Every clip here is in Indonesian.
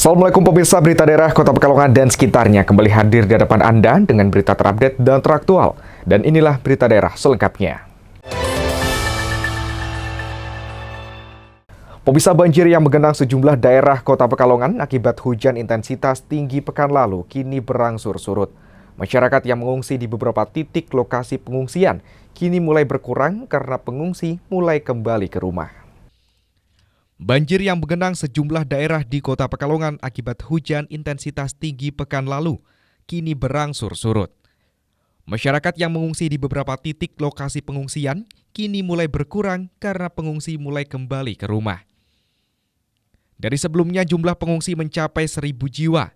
Assalamualaikum pemirsa Berita Daerah Kota Pekalongan dan sekitarnya kembali hadir di hadapan Anda dengan berita terupdate dan teraktual. Dan inilah Berita Daerah selengkapnya. Pemirsa, banjir yang menggenang sejumlah daerah Kota Pekalongan akibat hujan intensitas tinggi pekan lalu kini berangsur surut. Masyarakat yang mengungsi di beberapa titik lokasi pengungsian kini mulai berkurang karena pengungsi mulai kembali ke rumah. Banjir yang menggenang sejumlah daerah di Kota Pekalongan akibat hujan intensitas tinggi pekan lalu kini berangsur surut. Masyarakat yang mengungsi di beberapa titik lokasi pengungsian kini mulai berkurang karena pengungsi mulai kembali ke rumah. Dari sebelumnya jumlah pengungsi mencapai 1.000 jiwa.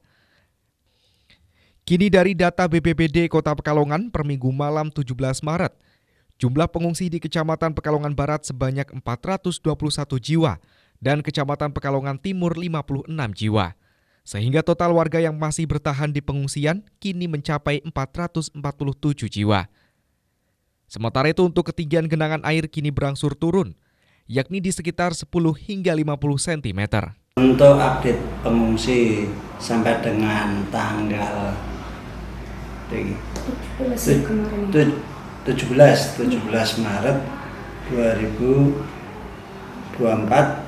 Kini dari data BPBD Kota Pekalongan per Minggu malam 17 Maret, jumlah pengungsi di Kecamatan Pekalongan Barat sebanyak 421 jiwa dan Kecamatan Pekalongan Timur 56 jiwa. Sehingga total warga yang masih bertahan di pengungsian kini mencapai 447 jiwa. Sementara itu untuk ketinggian genangan air kini berangsur turun, yakni di sekitar 10 hingga 50 cm. Untuk update pengungsi sampai dengan tanggal 17 Maret 2024,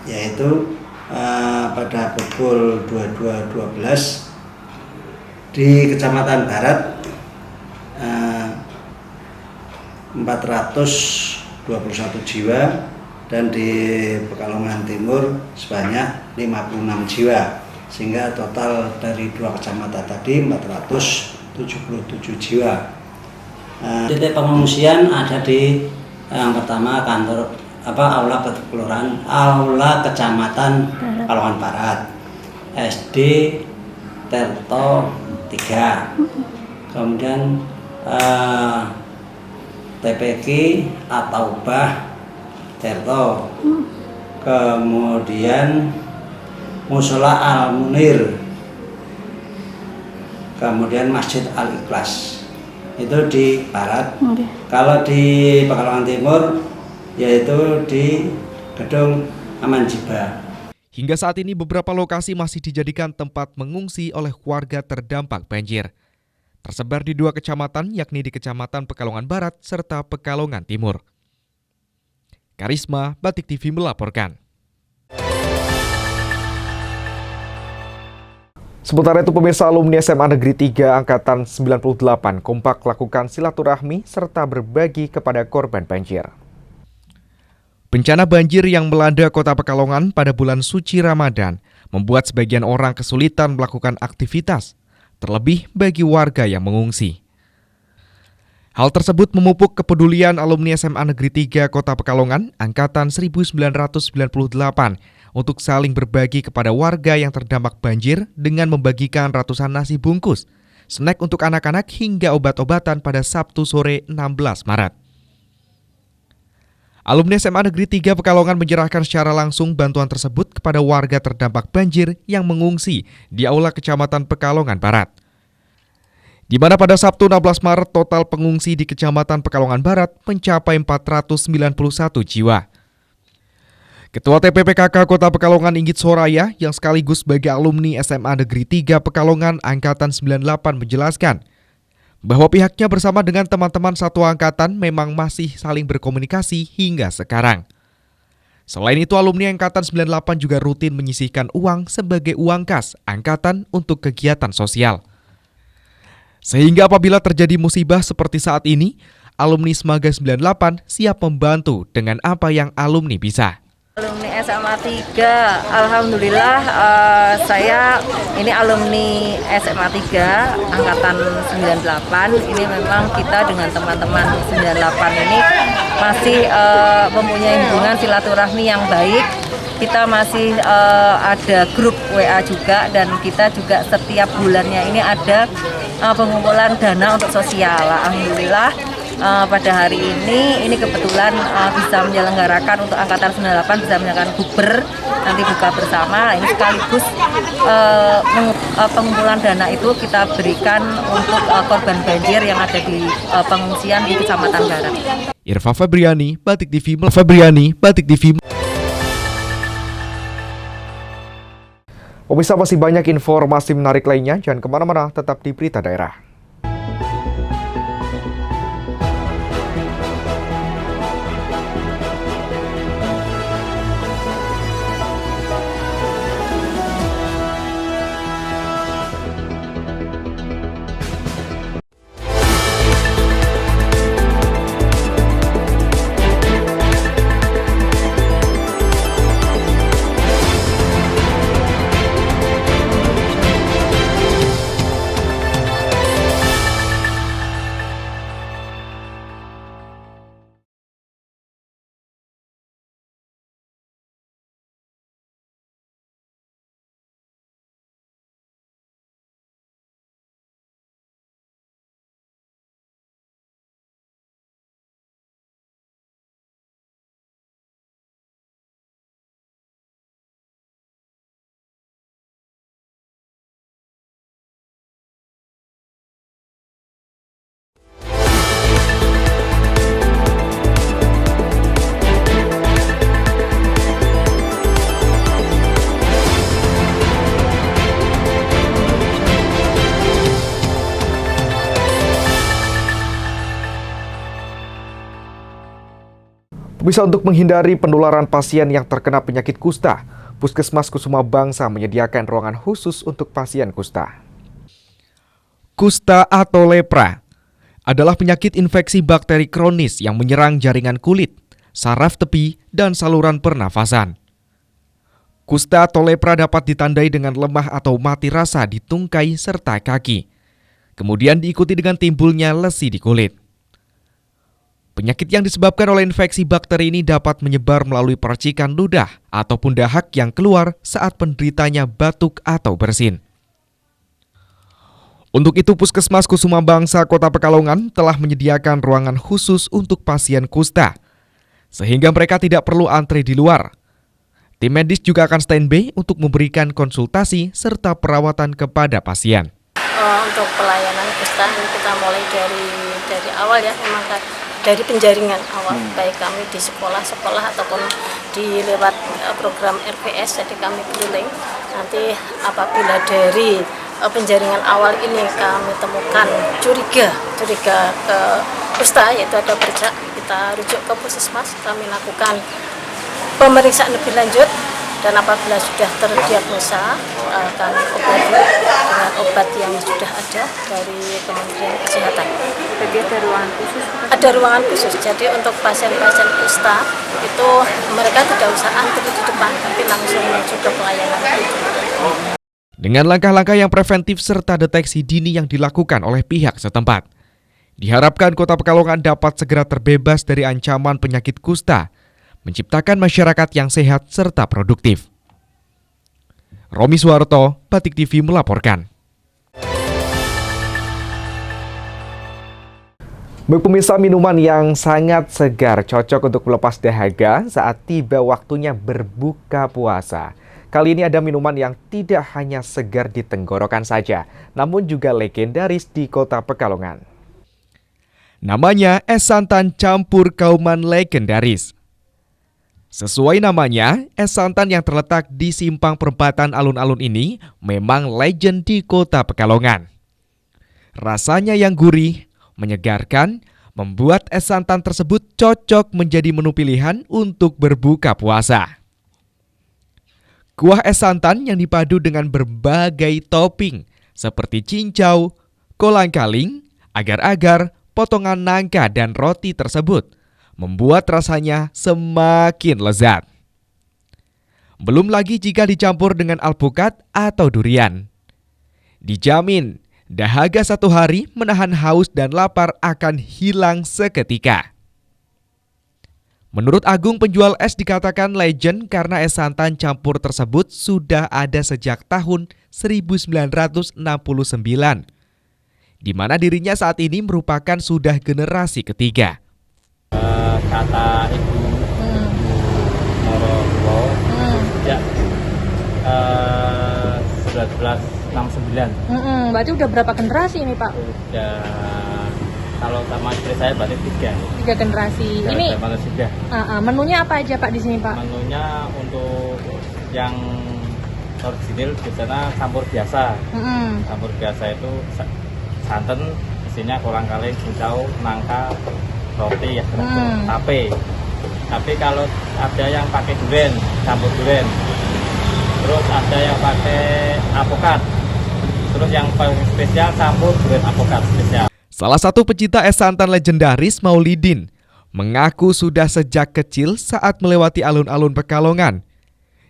yaitu pada pukul 22.12 di Kecamatan Barat 421 jiwa dan di Pekalongan Timur sebanyak 56 jiwa, sehingga total dari dua kecamatan tadi 477 jiwa. Titik pengungsian ada di yang pertama kantor Aula Kelurahan, Aula Kecamatan Pekalongan Barat, SD Terto 3, kemudian TPQ Ataubah Terto, kemudian Musola Al-Munir, kemudian Masjid Al-Ikhlas, itu di Barat. Kalau di Pekalongan Timur yaitu di Gedung Aman Jiba. Hingga saat ini beberapa lokasi masih dijadikan tempat mengungsi oleh warga terdampak banjir. Tersebar di dua kecamatan, yakni di Kecamatan Pekalongan Barat serta Pekalongan Timur. Karisma, Batik TV melaporkan. Sementara itu pemirsa, alumni SMA Negeri 3 Angkatan 98 kompak lakukan silaturahmi serta berbagi kepada korban banjir. Bencana banjir yang melanda Kota Pekalongan pada bulan suci Ramadan membuat sebagian orang kesulitan melakukan aktivitas, terlebih bagi warga yang mengungsi. Hal tersebut memupuk kepedulian alumni SMA Negeri 3 Kota Pekalongan Angkatan 1998 untuk saling berbagi kepada warga yang terdampak banjir dengan membagikan ratusan nasi bungkus, snack untuk anak-anak hingga obat-obatan pada Sabtu sore 16 Maret. Alumni SMA Negeri 3 Pekalongan menyerahkan secara langsung bantuan tersebut kepada warga terdampak banjir yang mengungsi di Aula Kecamatan Pekalongan Barat. Di mana pada Sabtu 16 Maret total pengungsi di Kecamatan Pekalongan Barat mencapai 491 jiwa. Ketua TPPKK Kota Pekalongan Inggit Soraya yang sekaligus sebagai alumni SMA Negeri 3 Pekalongan Angkatan 98 menjelaskan bahwa pihaknya bersama dengan teman-teman satu angkatan memang masih saling berkomunikasi hingga sekarang. Selain itu, alumni Angkatan 98 juga rutin menyisihkan uang sebagai uang kas angkatan untuk kegiatan sosial. Sehingga apabila terjadi musibah seperti saat ini, alumni Smaga 98 siap membantu dengan apa yang alumni bisa. Alumni SMA 3, alhamdulillah saya ini alumni SMA 3 angkatan 98. Ini memang kita dengan teman-teman 98 ini masih mempunyai hubungan silaturahmi yang baik. Kita masih ada grup WA juga, dan kita juga setiap bulannya ini ada pengumpulan dana untuk sosial. Alhamdulillah pada hari ini kebetulan bisa menyelenggarakan untuk angkatan 98, bisa menyelenggarakan bukber, nanti buka bersama. Ini sekaligus pengumpulan dana itu kita berikan untuk korban banjir yang ada di pengungsian di Kecamatan Barat. Irfa Febriani, Batik TV. Pemirsa, masih banyak informasi menarik lainnya, jangan kemana-mana, tetap di Berita Daerah. Bisa untuk menghindari penularan pasien yang terkena penyakit kusta, Puskesmas Kusuma Bangsa menyediakan ruangan khusus untuk pasien kusta. Kusta atau lepra adalah penyakit infeksi bakteri kronis yang menyerang jaringan kulit, saraf tepi, dan saluran pernafasan. Kusta atau lepra dapat ditandai dengan lemah atau mati rasa di tungkai serta kaki. Kemudian diikuti dengan timbulnya lesi di kulit. Penyakit yang disebabkan oleh infeksi bakteri ini dapat menyebar melalui percikan ludah ataupun dahak yang keluar saat penderitanya batuk atau bersin. Untuk itu, Puskesmas Kusuma Bangsa Kota Pekalongan telah menyediakan ruangan khusus untuk pasien kusta, sehingga mereka tidak perlu antre di luar. Tim medis juga akan standby untuk memberikan konsultasi serta perawatan kepada pasien. Untuk pelayanan kusta kita mulai dari awal ya, memang dari penjaringan awal, baik kami di sekolah-sekolah ataupun di lewat program RPS, jadi kami keliling. Nanti apabila dari penjaringan awal ini kami temukan curiga ke kusta, yaitu ada bercak, kita rujuk ke puskesmas, kami lakukan pemeriksaan lebih lanjut, dan apabila sudah terdiagnosa kami obati dengan obat yang sudah ada dari Kementerian Kesehatan. Jadi ada ruangan khusus? Ada ruangan khusus, jadi untuk pasien-pasien kusta itu mereka tidak usah antri di depan, tapi langsung menuju ke pelayanan itu. Dengan langkah-langkah yang preventif serta deteksi dini yang dilakukan oleh pihak setempat, diharapkan Kota Pekalongan dapat segera terbebas dari ancaman penyakit kusta, menciptakan masyarakat yang sehat serta produktif. Romi Suwarto, Batik TV melaporkan. Pemirsa, minuman yang sangat segar cocok untuk melepas dahaga saat tiba waktunya berbuka puasa. Kali ini ada minuman yang tidak hanya segar di tenggorokan saja, namun juga legendaris di Kota Pekalongan. Namanya es santan campur kauman legendaris. Sesuai namanya, es santan yang terletak di simpang perempatan alun-alun ini memang legend di Kota Pekalongan. Rasanya yang gurih, menyegarkan, membuat es santan tersebut cocok menjadi menu pilihan untuk berbuka puasa. Kuah es santan yang dipadu dengan berbagai topping seperti cincau, kolang-kaling, agar-agar, potongan nangka dan roti tersebut membuat rasanya semakin lezat. Belum lagi jika dicampur dengan alpukat atau durian. Dijamin, dahaga satu hari menahan haus dan lapar akan hilang seketika. Menurut Agung, penjual es dikatakan legend karena es santan campur tersebut sudah ada sejak tahun 1969, di mana dirinya saat ini merupakan sudah generasi ketiga. Kata Ibu Morowo sejak 1969. Berarti udah berapa generasi ini, Pak? Udah, kalau sama istri saya berarti 3 generasi. Ini sudah. Menunya apa aja, Pak, di sini, Pak? Menunya untuk yang original biasanya campur biasa. Campur biasa itu santan, isinya kolang-kaling, cincau, nangka, roti ya, tape. Tapi kalau ada yang pakai durian, campur durian. Terus ada yang pakai apokat. Terus yang paling spesial campur durian apokat spesial. Salah satu pecinta es santan legendaris, Maulidin, mengaku sudah sejak kecil saat melewati alun-alun Pekalongan.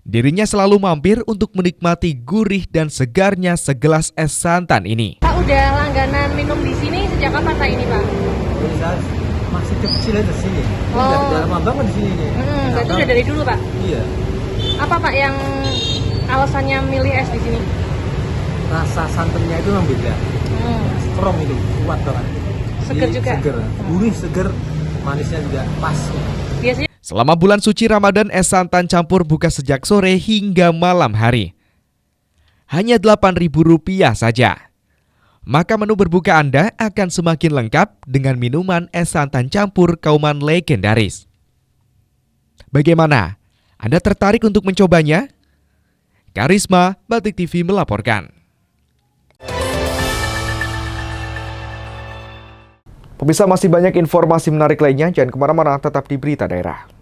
Dirinya selalu mampir untuk menikmati gurih dan segarnya segelas es santan ini. Pak udah langganan minum di sini sejak kapan Pak ini Pak? Saya masih kecil di sini. Oh. Udah lama banget di sini. Berarti udah dari dulu Pak? Iya. Apa Pak yang alasannya milih es di sini? Rasa santannya itu memang beda. Strong itu, kuat banget. Seger juga? Seger, gurih, seger, manisnya juga pas. Biasanya Selama bulan suci Ramadan, es santan campur buka sejak sore hingga malam hari. Hanya Rp8.000 saja. Maka menu berbuka Anda akan semakin lengkap dengan minuman es santan campur Kauman legendaris. Bagaimana? Anda tertarik untuk mencobanya? Karisma, Batik TV melaporkan. Pemirsa, masih banyak informasi menarik lainnya, jangan kemana-mana, tetap di Berita Daerah.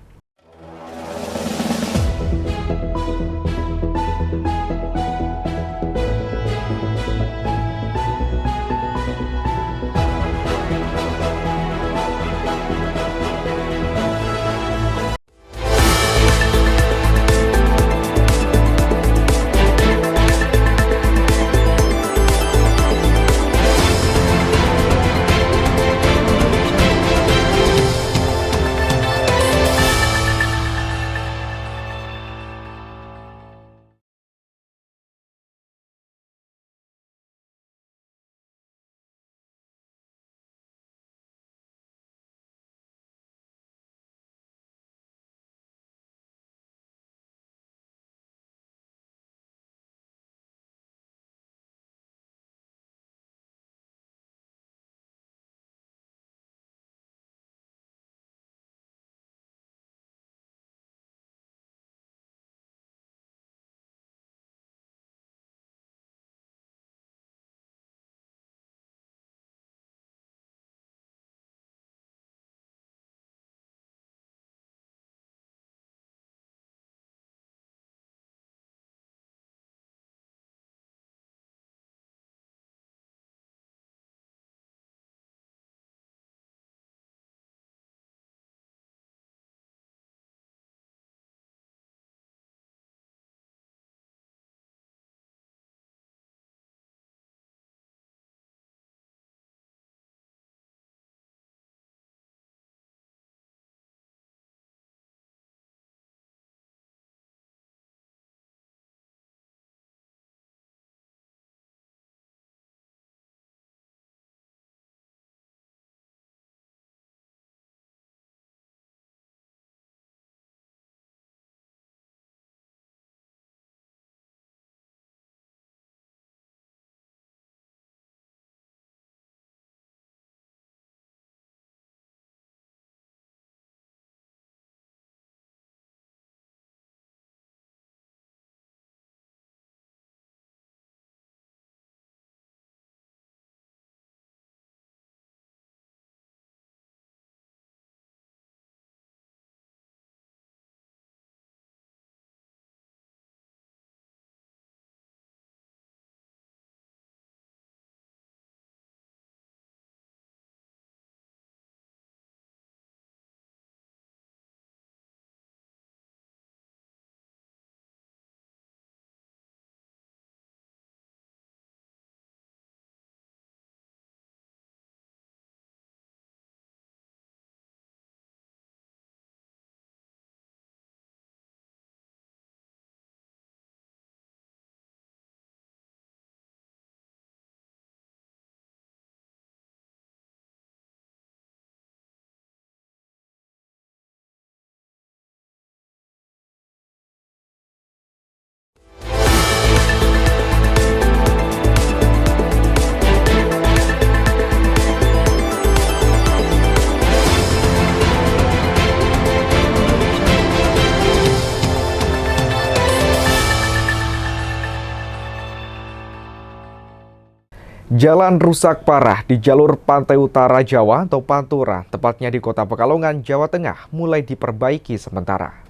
Jalan rusak parah di jalur pantai utara Jawa atau Pantura, tepatnya di Kota Pekalongan, Jawa Tengah, mulai diperbaiki sementara.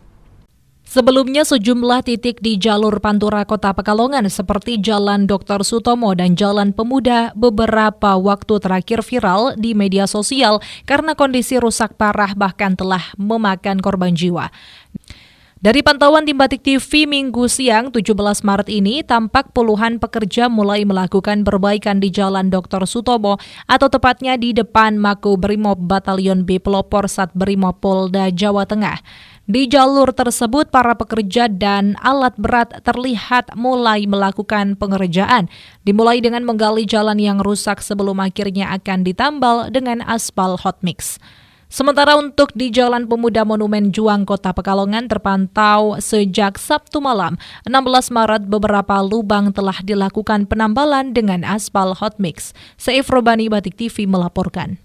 Sebelumnya sejumlah titik di jalur Pantura Kota Pekalongan seperti Jalan Dr. Sutomo dan Jalan Pemuda beberapa waktu terakhir viral di media sosial karena kondisi rusak parah bahkan telah memakan korban jiwa. Dari pantauan tim Batik TV Minggu siang 17 Maret ini, tampak puluhan pekerja mulai melakukan perbaikan di Jalan Dr. Sutomo atau tepatnya di depan Makobrimob Batalion B Pelopor Satbrimob Polda Jawa Tengah. Di jalur tersebut, para pekerja dan alat berat terlihat mulai melakukan pengerjaan, dimulai dengan menggali jalan yang rusak sebelum akhirnya akan ditambal dengan aspal hot mix. Sementara untuk di Jalan Pemuda Monumen Juang Kota Pekalongan terpantau sejak Sabtu malam 16 Maret beberapa lubang telah dilakukan penambalan dengan aspal hot mix. Seif Robani, Batik TV melaporkan.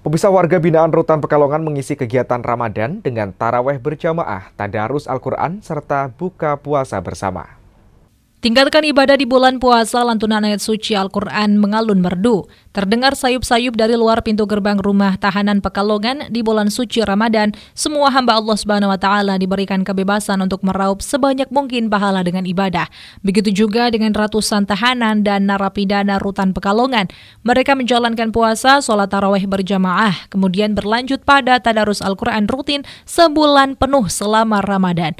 Pemirsa, warga binaan Rutan Pekalongan mengisi kegiatan Ramadan dengan taraweh berjamaah, tadarus Al-Quran, serta buka puasa bersama. Tingkatkan ibadah di bulan puasa, lantunan ayat suci Al-Quran mengalun merdu. Terdengar sayup-sayup dari luar pintu gerbang rumah tahanan Pekalongan di bulan suci Ramadan. Semua hamba Allah Subhanahu wa Ta'ala diberikan kebebasan untuk meraup sebanyak mungkin pahala dengan ibadah. Begitu juga dengan ratusan tahanan dan narapidana Rutan Pekalongan. Mereka menjalankan puasa, sholat tarawih berjamaah, kemudian berlanjut pada tadarus Al-Quran rutin sebulan penuh selama Ramadan.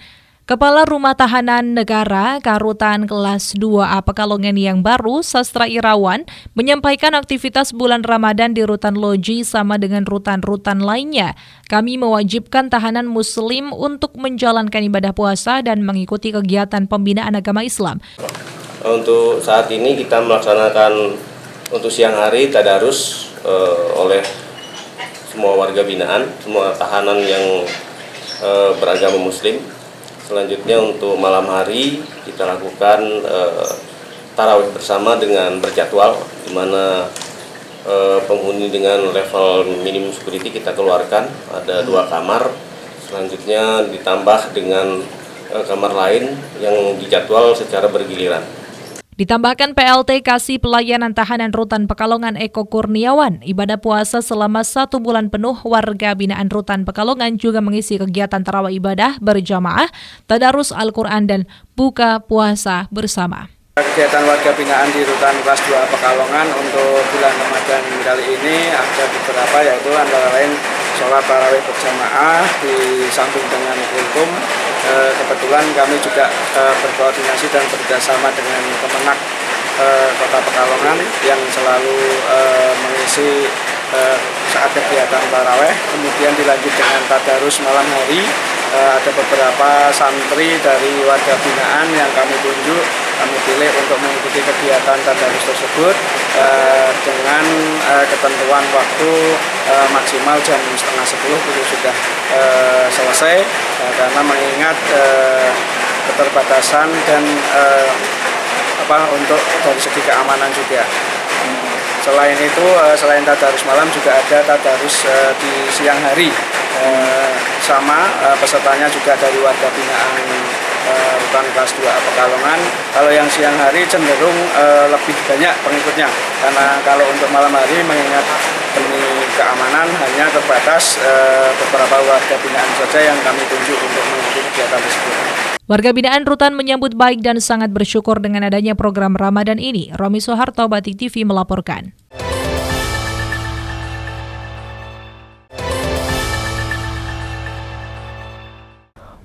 Kepala Rumah Tahanan Negara Karutan Kelas 2A Pekalongan yang baru, Sastra Irawan, menyampaikan aktivitas bulan Ramadan di Rutan Loji sama dengan rutan-rutan lainnya. Kami mewajibkan tahanan Muslim untuk menjalankan ibadah puasa dan mengikuti kegiatan pembinaan agama Islam. Untuk saat ini kita melaksanakan untuk siang hari tadarus oleh semua warga binaan, semua tahanan yang beragama Muslim. Selanjutnya untuk malam hari kita lakukan tarawih bersama dengan berjadwal, di mana penghuni dengan level minimum security kita keluarkan, ada 2 kamar. Selanjutnya ditambah dengan kamar lain yang dijadwal secara bergiliran. Ditambahkan PLT Kasih Pelayanan Tahanan Rutan Pekalongan Eko Kurniawan, ibadah puasa selama 1 bulan penuh warga binaan Rutan Pekalongan juga mengisi kegiatan tarawih ibadah berjamaah, tadarus Al-Quran dan buka puasa bersama. Kegiatan warga binaan di Rutan Kelas 2 Pekalongan untuk bulan Ramadan kali ini ada beberapa, yaitu antara lain sholat tarawih berjamaah disambung dengan kultum. Kebetulan kami juga berkoordinasi dan bekerjasama dengan Kemenak Kota Pekalongan yang selalu mengisi saat kegiatan taraweh. Kemudian dilanjut dengan tadarus malam hari. Ada beberapa santri dari warga binaan yang kami tunjuk, kami pilih untuk mengikuti kegiatan tadarus tersebut dengan ketentuan waktu maksimal jam 9:30 itu sudah selesai, karena mengingat keterbatasan dan untuk dari segi keamanan juga. Selain itu, selain tadarus malam juga ada tadarus di siang hari. Sama pesertanya juga dari warga binaan Rutan Kelas 2 Pekalongan. Kalau yang siang hari cenderung lebih banyak pengikutnya, karena kalau untuk malam hari mengingat demi keamanan hanya terbatas beberapa warga binaan saja yang kami tunjuk untuk mengikuti kegiatan tersebut. Warga binaan Rutan menyambut baik dan sangat bersyukur dengan adanya program Ramadan ini. Romi Soeharto, Batik TV melaporkan.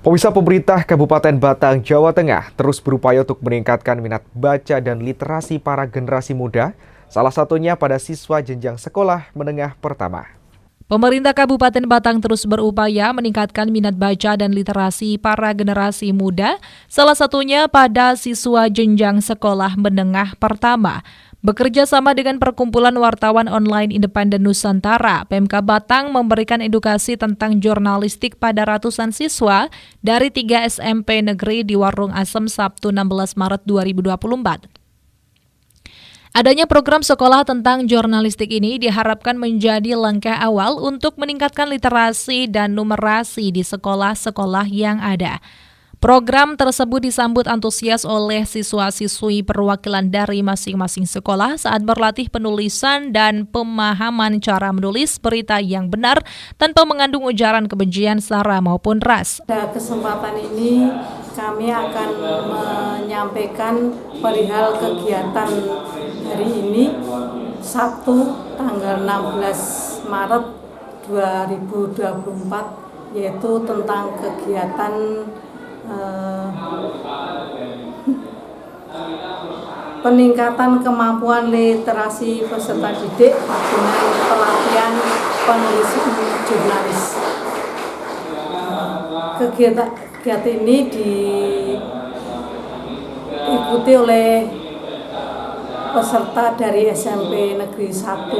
Pemirsa, pemerintah Kabupaten Batang, Jawa Tengah terus berupaya untuk meningkatkan minat baca dan literasi para generasi muda, salah satunya pada siswa jenjang sekolah menengah pertama. Pemerintah Kabupaten Batang terus berupaya meningkatkan minat baca dan literasi para generasi muda, salah satunya pada siswa jenjang sekolah menengah pertama. Bekerja sama dengan Perkumpulan Wartawan Online Independen Nusantara, Pemka Batang memberikan edukasi tentang jurnalistik pada ratusan siswa dari 3 SMP negeri di Warung Asem Sabtu 16 Maret 2024. Adanya program sekolah tentang jurnalistik ini diharapkan menjadi langkah awal untuk meningkatkan literasi dan numerasi di sekolah-sekolah yang ada. Program tersebut disambut antusias oleh siswa-siswi perwakilan dari masing-masing sekolah saat berlatih penulisan dan pemahaman cara menulis berita yang benar tanpa mengandung ujaran kebencian sara maupun ras. Pada kesempatan ini kami akan menyampaikan perihal kegiatan hari ini Sabtu tanggal 16 Maret 2024, yaitu tentang kegiatan peningkatan kemampuan literasi peserta didik dengan pelatihan penulis jurnalis. Kegiatan ini diikuti oleh peserta dari SMP Negeri 1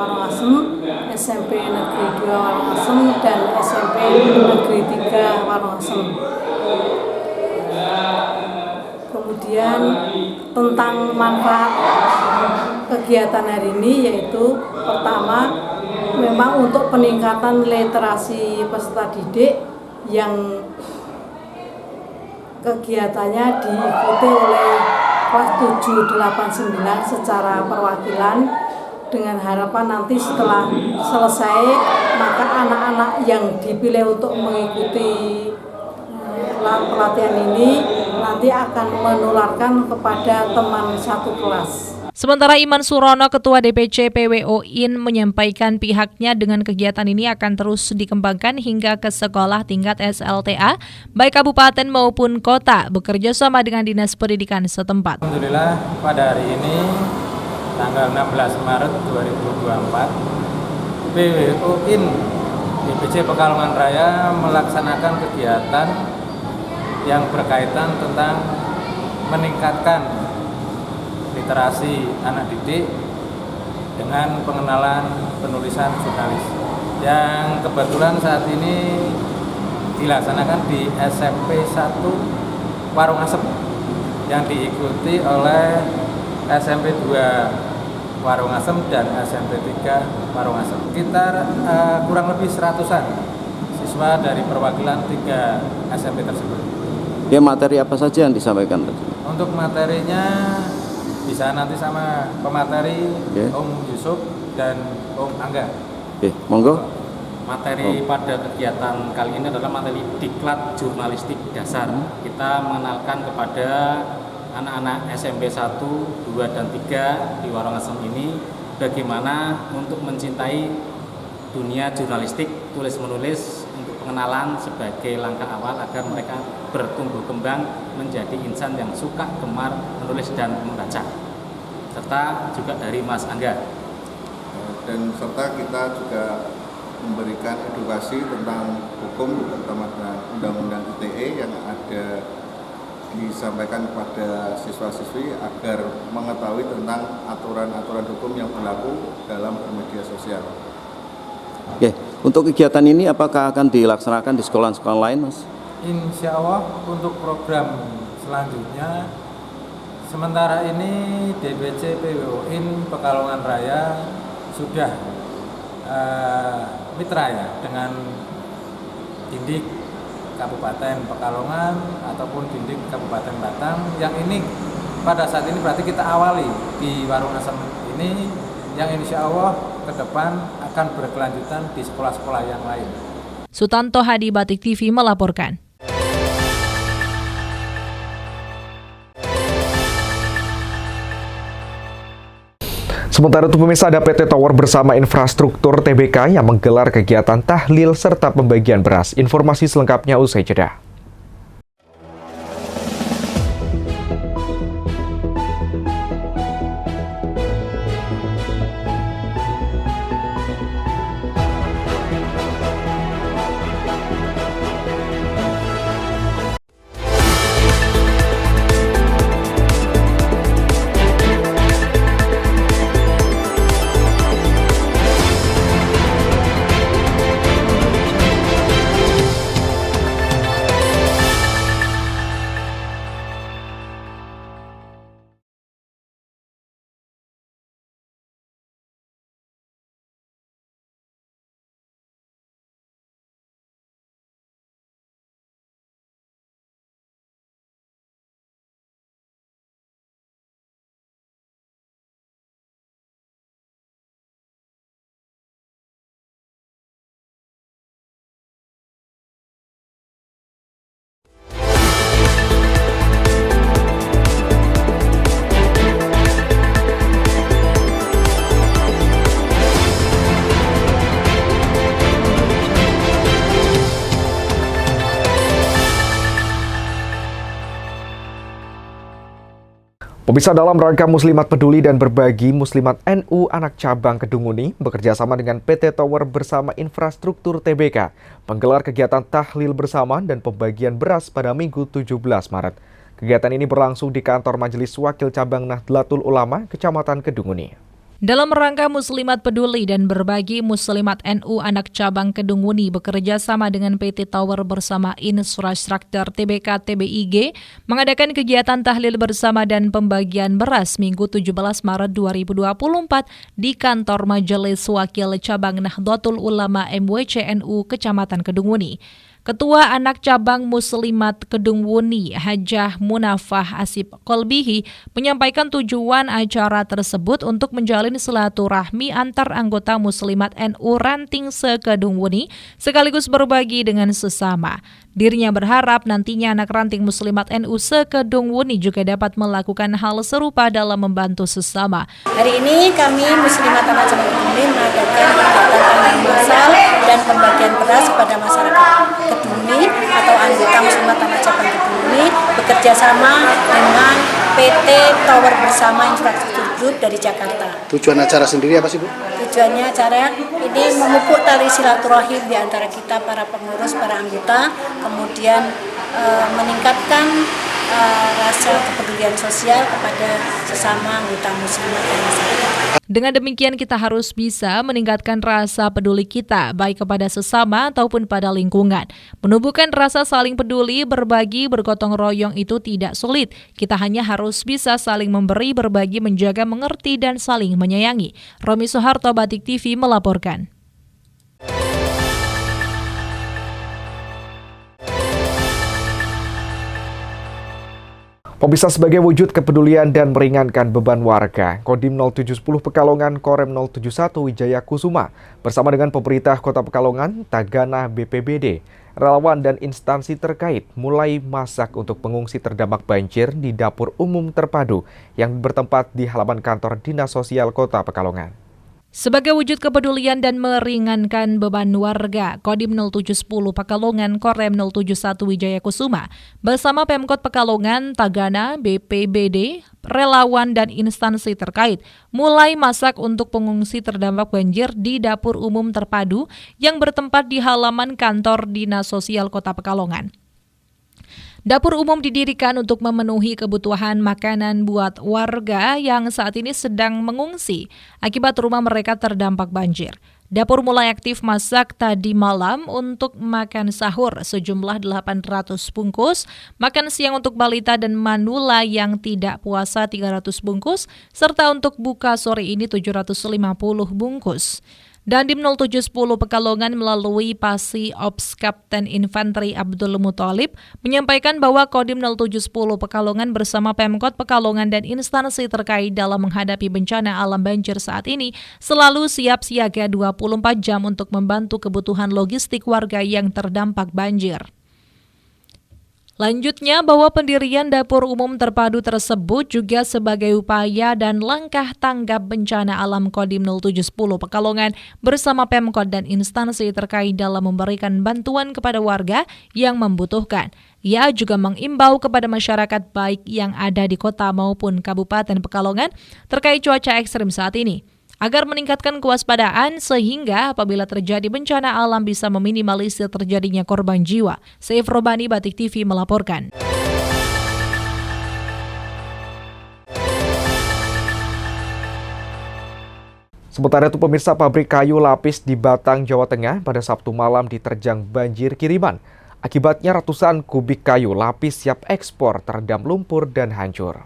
Warongasem, SMP Negeri 2 Warongasem, dan SMP Negeri 3 Warongasem. Kemudian tentang manfaat kegiatan hari ini, yaitu pertama, memang untuk peningkatan literasi peserta didik yang kegiatannya diikuti oleh kelas 7, 8, 9 secara perwakilan, dengan harapan nanti setelah selesai maka anak-anak yang dipilih untuk mengikuti pelatihan ini nanti akan menularkan kepada teman satu kelas. Sementara Iman Surono, Ketua DPC PWO-IN, menyampaikan pihaknya dengan kegiatan ini akan terus dikembangkan hingga ke sekolah tingkat SLTA, baik kabupaten maupun kota, bekerja sama dengan Dinas Pendidikan setempat. Alhamdulillah pada hari ini, tanggal 16 Maret 2024, PWO-IN DPC Pekalongan Raya melaksanakan kegiatan yang berkaitan tentang meningkatkan literasi anak didik dengan pengenalan penulisan jurnalis yang kebetulan saat ini dilaksanakan di SMP 1 Warongasem yang diikuti oleh SMP 2 Warongasem dan SMP 3 Warongasem. Sekitar kurang lebih 100-an siswa dari perwakilan 3 SMP tersebut. Ya, materi apa saja yang disampaikan? Untuk materinya bisa nanti sama pemateri Om Yusuf dan Om Angga. Monggo. Materi pada kegiatan kali ini adalah materi diklat jurnalistik dasar. Kita mengenalkan kepada anak-anak SMP 1, 2, dan 3 di Warongasem ini bagaimana untuk mencintai dunia jurnalistik, tulis-menulis, untuk pengenalan sebagai langkah awal agar mereka bertumbuh kembang menjadi insan yang suka, gemar menulis dan membaca. Serta juga dari Mas Angga. Dan serta kita juga memberikan edukasi tentang hukum, terutama undang-undang ITE yang ada disampaikan kepada siswa-siswi agar mengetahui tentang aturan-aturan hukum yang berlaku dalam bermedia sosial. Oke, untuk kegiatan ini apakah akan dilaksanakan di sekolah-sekolah lain, Mas? Insya Allah untuk program selanjutnya, sementara ini DPC PWO-IN Pekalongan Raya sudah mitra ya dengan Dindik Kabupaten Pekalongan ataupun Dindik Kabupaten Batang. Yang ini pada saat ini berarti kita awali di Warongasem ini, yang insya Allah ke depan akan berkelanjutan di sekolah-sekolah yang lain. Sutanto Hadi, Batik TV melaporkan. Sementara itu pemirsa, ada PT Tower bersama Infrastruktur TBK yang menggelar kegiatan tahlil serta pembagian beras. Informasi selengkapnya usai jeda. Pemirsa, dalam rangka Muslimat Peduli dan Berbagi, Muslimat NU Anak Cabang Kedunguni bekerja sama dengan PT Tower Bersama Infrastruktur TBK menggelar kegiatan tahlil bersama dan pembagian beras pada Minggu 17 Maret. Kegiatan ini berlangsung di kantor Majelis Wakil Cabang Nahdlatul Ulama, Kecamatan Kedunguni. Dalam rangka Muslimat Peduli dan Berbagi, Muslimat NU Anak Cabang Kedunguni bekerja sama dengan PT Tower Bersama Infrastruktur TBK TBIG mengadakan kegiatan tahlil bersama dan pembagian beras Minggu 17 Maret 2024 di kantor Majelis Wakil Cabang Nahdlatul Ulama MWC NU Kecamatan Kedunguni. Ketua Anak Cabang Muslimat Kedunguni, Hajah Munafah Asib Kolbihi, menyampaikan tujuan acara tersebut untuk menjalin silaturahmi antar anggota Muslimat NU Ranting se-Kedunguni sekaligus berbagi dengan sesama. Dirinya berharap nantinya anak ranting Muslimat NU se-Kedunguni juga dapat melakukan hal serupa dalam membantu sesama. Hari ini kami Muslimat Anak Cabang Kedunguni mengadakan kegiatan tahlil massal dan pembagian beras kepada masyarakat Kedunguni atau anggota Muslimat Anak Cabang Kedunguni bekerja sama dengan PT Tower Bersama Infrastruktur Group dari Jakarta. Tujuan acara sendiri apa sih, Bu? Tujuannya acara ini memupuk tali silaturahim di antara kita para pengurus, para anggota, kemudian meningkatkan rasa kepedulian sosial kepada sesama anggota muslimat dan masyarakat. Dengan demikian kita harus bisa meningkatkan rasa peduli kita baik kepada sesama ataupun pada lingkungan. Menumbuhkan rasa saling peduli, berbagi, bergotong royong itu tidak sulit. Kita hanya harus bisa saling memberi, berbagi, menjaga, mengerti, dan saling menyayangi. Romi Soeharto, Batik TV melaporkan. Pemirsa, sebagai wujud kepedulian dan meringankan beban warga, Kodim 0710 Pekalongan Korem 071 Wijaya Kusuma bersama dengan pemerintah Kota Pekalongan, Tagana BPBD, relawan dan instansi terkait mulai masak untuk pengungsi terdampak banjir di dapur umum terpadu yang bertempat di halaman kantor Dinas Sosial Kota Pekalongan. Sebagai wujud kepedulian dan meringankan beban warga, Kodim 0710 Pekalongan Korem 071 Wijaya Kusuma bersama Pemkot Pekalongan, Tagana, BPBD, relawan dan instansi terkait mulai masak untuk pengungsi terdampak banjir di dapur umum terpadu yang bertempat di halaman kantor Dinas Sosial Kota Pekalongan. Dapur umum didirikan untuk memenuhi kebutuhan makanan buat warga yang saat ini sedang mengungsi akibat rumah mereka terdampak banjir. Dapur mulai aktif masak tadi malam untuk makan sahur sejumlah 800 bungkus, makan siang untuk balita dan manula yang tidak puasa 300 bungkus, serta untuk buka sore ini 750 bungkus. Dandim 0710 Pekalongan melalui Pasi Ops Kapten Infanteri Abdul Muthalib menyampaikan bahwa Kodim 0710 Pekalongan bersama Pemkot Pekalongan dan instansi terkait dalam menghadapi bencana alam banjir saat ini selalu siap siaga 24 jam untuk membantu kebutuhan logistik warga yang terdampak banjir. Lanjutnya, bahwa pendirian dapur umum terpadu tersebut juga sebagai upaya dan langkah tanggap bencana alam Kodim 0710 Pekalongan bersama Pemkot dan instansi terkait dalam memberikan bantuan kepada warga yang membutuhkan. Ia juga mengimbau kepada masyarakat baik yang ada di kota maupun Kabupaten Pekalongan terkait cuaca ekstrim saat ini, agar meningkatkan kewaspadaan sehingga apabila terjadi bencana alam bisa meminimalisir terjadinya korban jiwa. Saif Robani, Batik TV melaporkan. Sementara itu, pemirsa, pabrik kayu lapis di Batang, Jawa Tengah pada Sabtu malam diterjang banjir kiriman. Akibatnya ratusan kubik kayu lapis siap ekspor terendam lumpur dan hancur.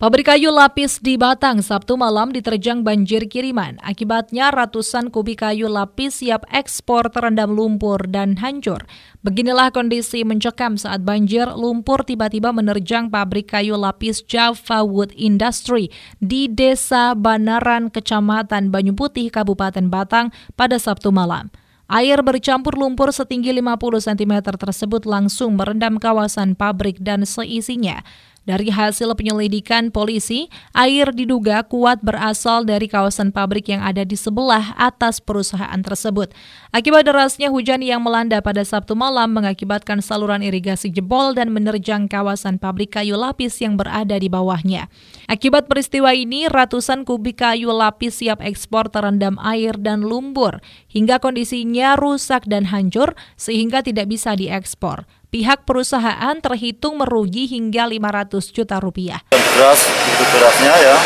Pabrik kayu lapis di Batang Sabtu malam diterjang banjir kiriman. Akibatnya ratusan kubik kayu lapis siap ekspor terendam lumpur dan hancur. Beginilah kondisi mencekam saat banjir lumpur tiba-tiba menerjang pabrik kayu lapis Java Wood Industry di Desa Banaran, Kecamatan Banyu Putih, Kabupaten Batang pada Sabtu malam. Air bercampur lumpur setinggi 50 cm tersebut langsung merendam kawasan pabrik dan seisinya. Dari hasil penyelidikan polisi, air diduga kuat berasal dari kawasan pabrik yang ada di sebelah atas perusahaan tersebut. Akibat derasnya hujan yang melanda pada Sabtu malam mengakibatkan saluran irigasi jebol dan menerjang kawasan pabrik kayu lapis yang berada di bawahnya. Akibat peristiwa ini, ratusan kubik kayu lapis siap ekspor terendam air dan lumpur, hingga kondisinya rusak dan hancur sehingga tidak bisa diekspor. Pihak perusahaan terhitung merugi hingga 500 juta rupiah. Beras, itu berasnya ya.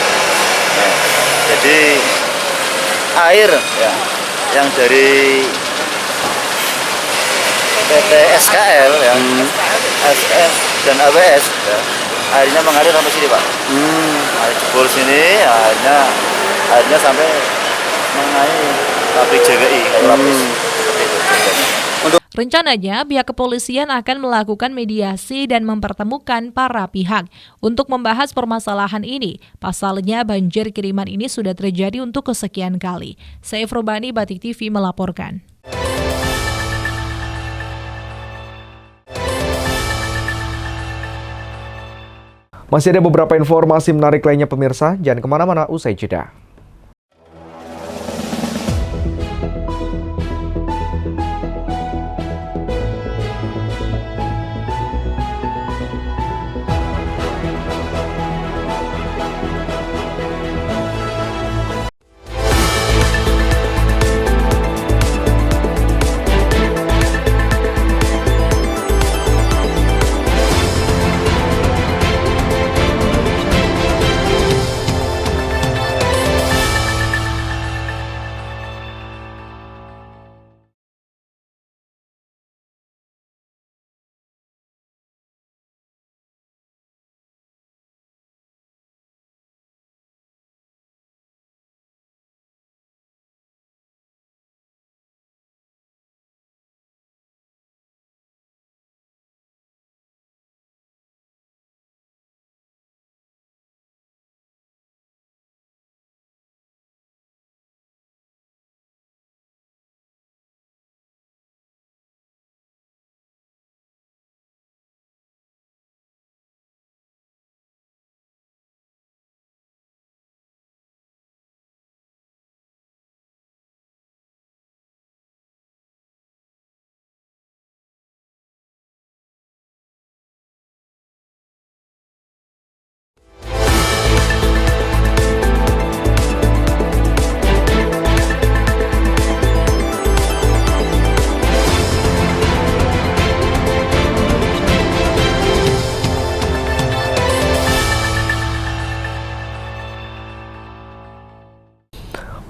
Nah, jadi air ya, yang dari PT SKL ya, SF dan AWS ya, airnya mengalir sampai sini Pak. Air jebol sini, airnya sampai mengenai pabrik JGI kayu lapis. Rencananya, pihak kepolisian akan melakukan mediasi dan mempertemukan para pihak untuk membahas permasalahan ini. Pasalnya, banjir kiriman ini sudah terjadi untuk kesekian kali. Saif Robani, Batik TV melaporkan. Masih ada beberapa informasi menarik lainnya pemirsa, jangan kemana-mana usai jeda.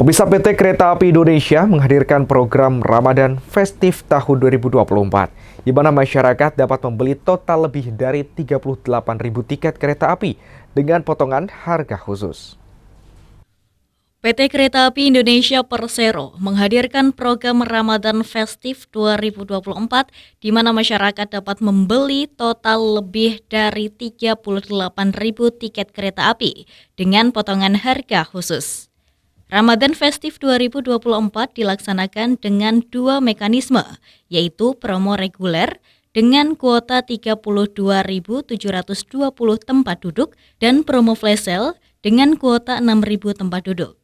Pemirsa, PT Kereta Api Indonesia menghadirkan program Ramadan Festif tahun 2024, di mana masyarakat dapat membeli total lebih dari 38.000 tiket kereta api dengan potongan harga khusus. PT Kereta Api Indonesia Persero menghadirkan program Ramadan Festif 2024, di mana masyarakat dapat membeli total lebih dari 38.000 tiket kereta api dengan potongan harga khusus. Ramadan Festif 2024 dilaksanakan dengan dua mekanisme, yaitu promo reguler dengan kuota 32.720 tempat duduk dan promo flash sale dengan kuota 6.000 tempat duduk.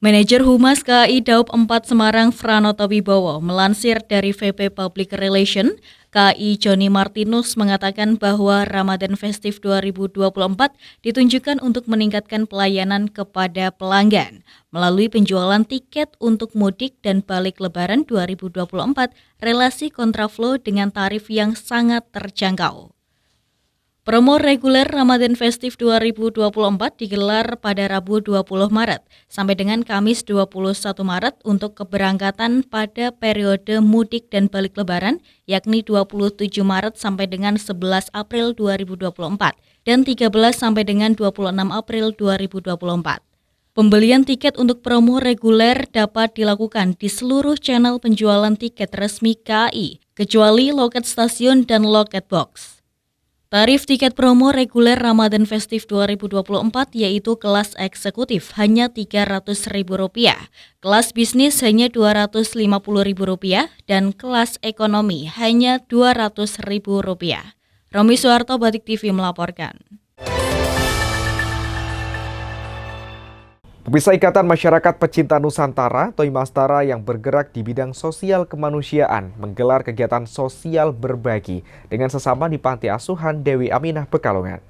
Manajer Humas KAI Daob 4 Semarang Franoto Wibowo melansir dari VP Public Relation, KAI Joni Martinus mengatakan bahwa Ramadan Festif 2024 ditunjukkan untuk meningkatkan pelayanan kepada pelanggan melalui penjualan tiket untuk mudik dan balik Lebaran 2024 relasi kontraflow dengan tarif yang sangat terjangkau. Promo reguler Ramadan Festif 2024 digelar pada Rabu 20 Maret sampai dengan Kamis 21 Maret untuk keberangkatan pada periode mudik dan balik Lebaran, yakni 27 Maret sampai dengan 11 April 2024 dan 13 sampai dengan 26 April 2024. Pembelian tiket untuk promo reguler dapat dilakukan di seluruh channel penjualan tiket resmi KAI, kecuali loket stasiun dan loket box. Tarif tiket promo reguler Ramadan Festif 2024 yaitu kelas eksekutif hanya Rp300.000, kelas bisnis hanya Rp250.000 dan kelas ekonomi hanya Rp200.000. Romi Suharto, Batik TV melaporkan. Pemirsa, Ikatan Masyarakat Pecinta Nusantara atau IMASTARA yang bergerak di bidang sosial kemanusiaan menggelar kegiatan sosial berbagi dengan sesama di Panti Asuhan Dewi Aminah Pekalongan.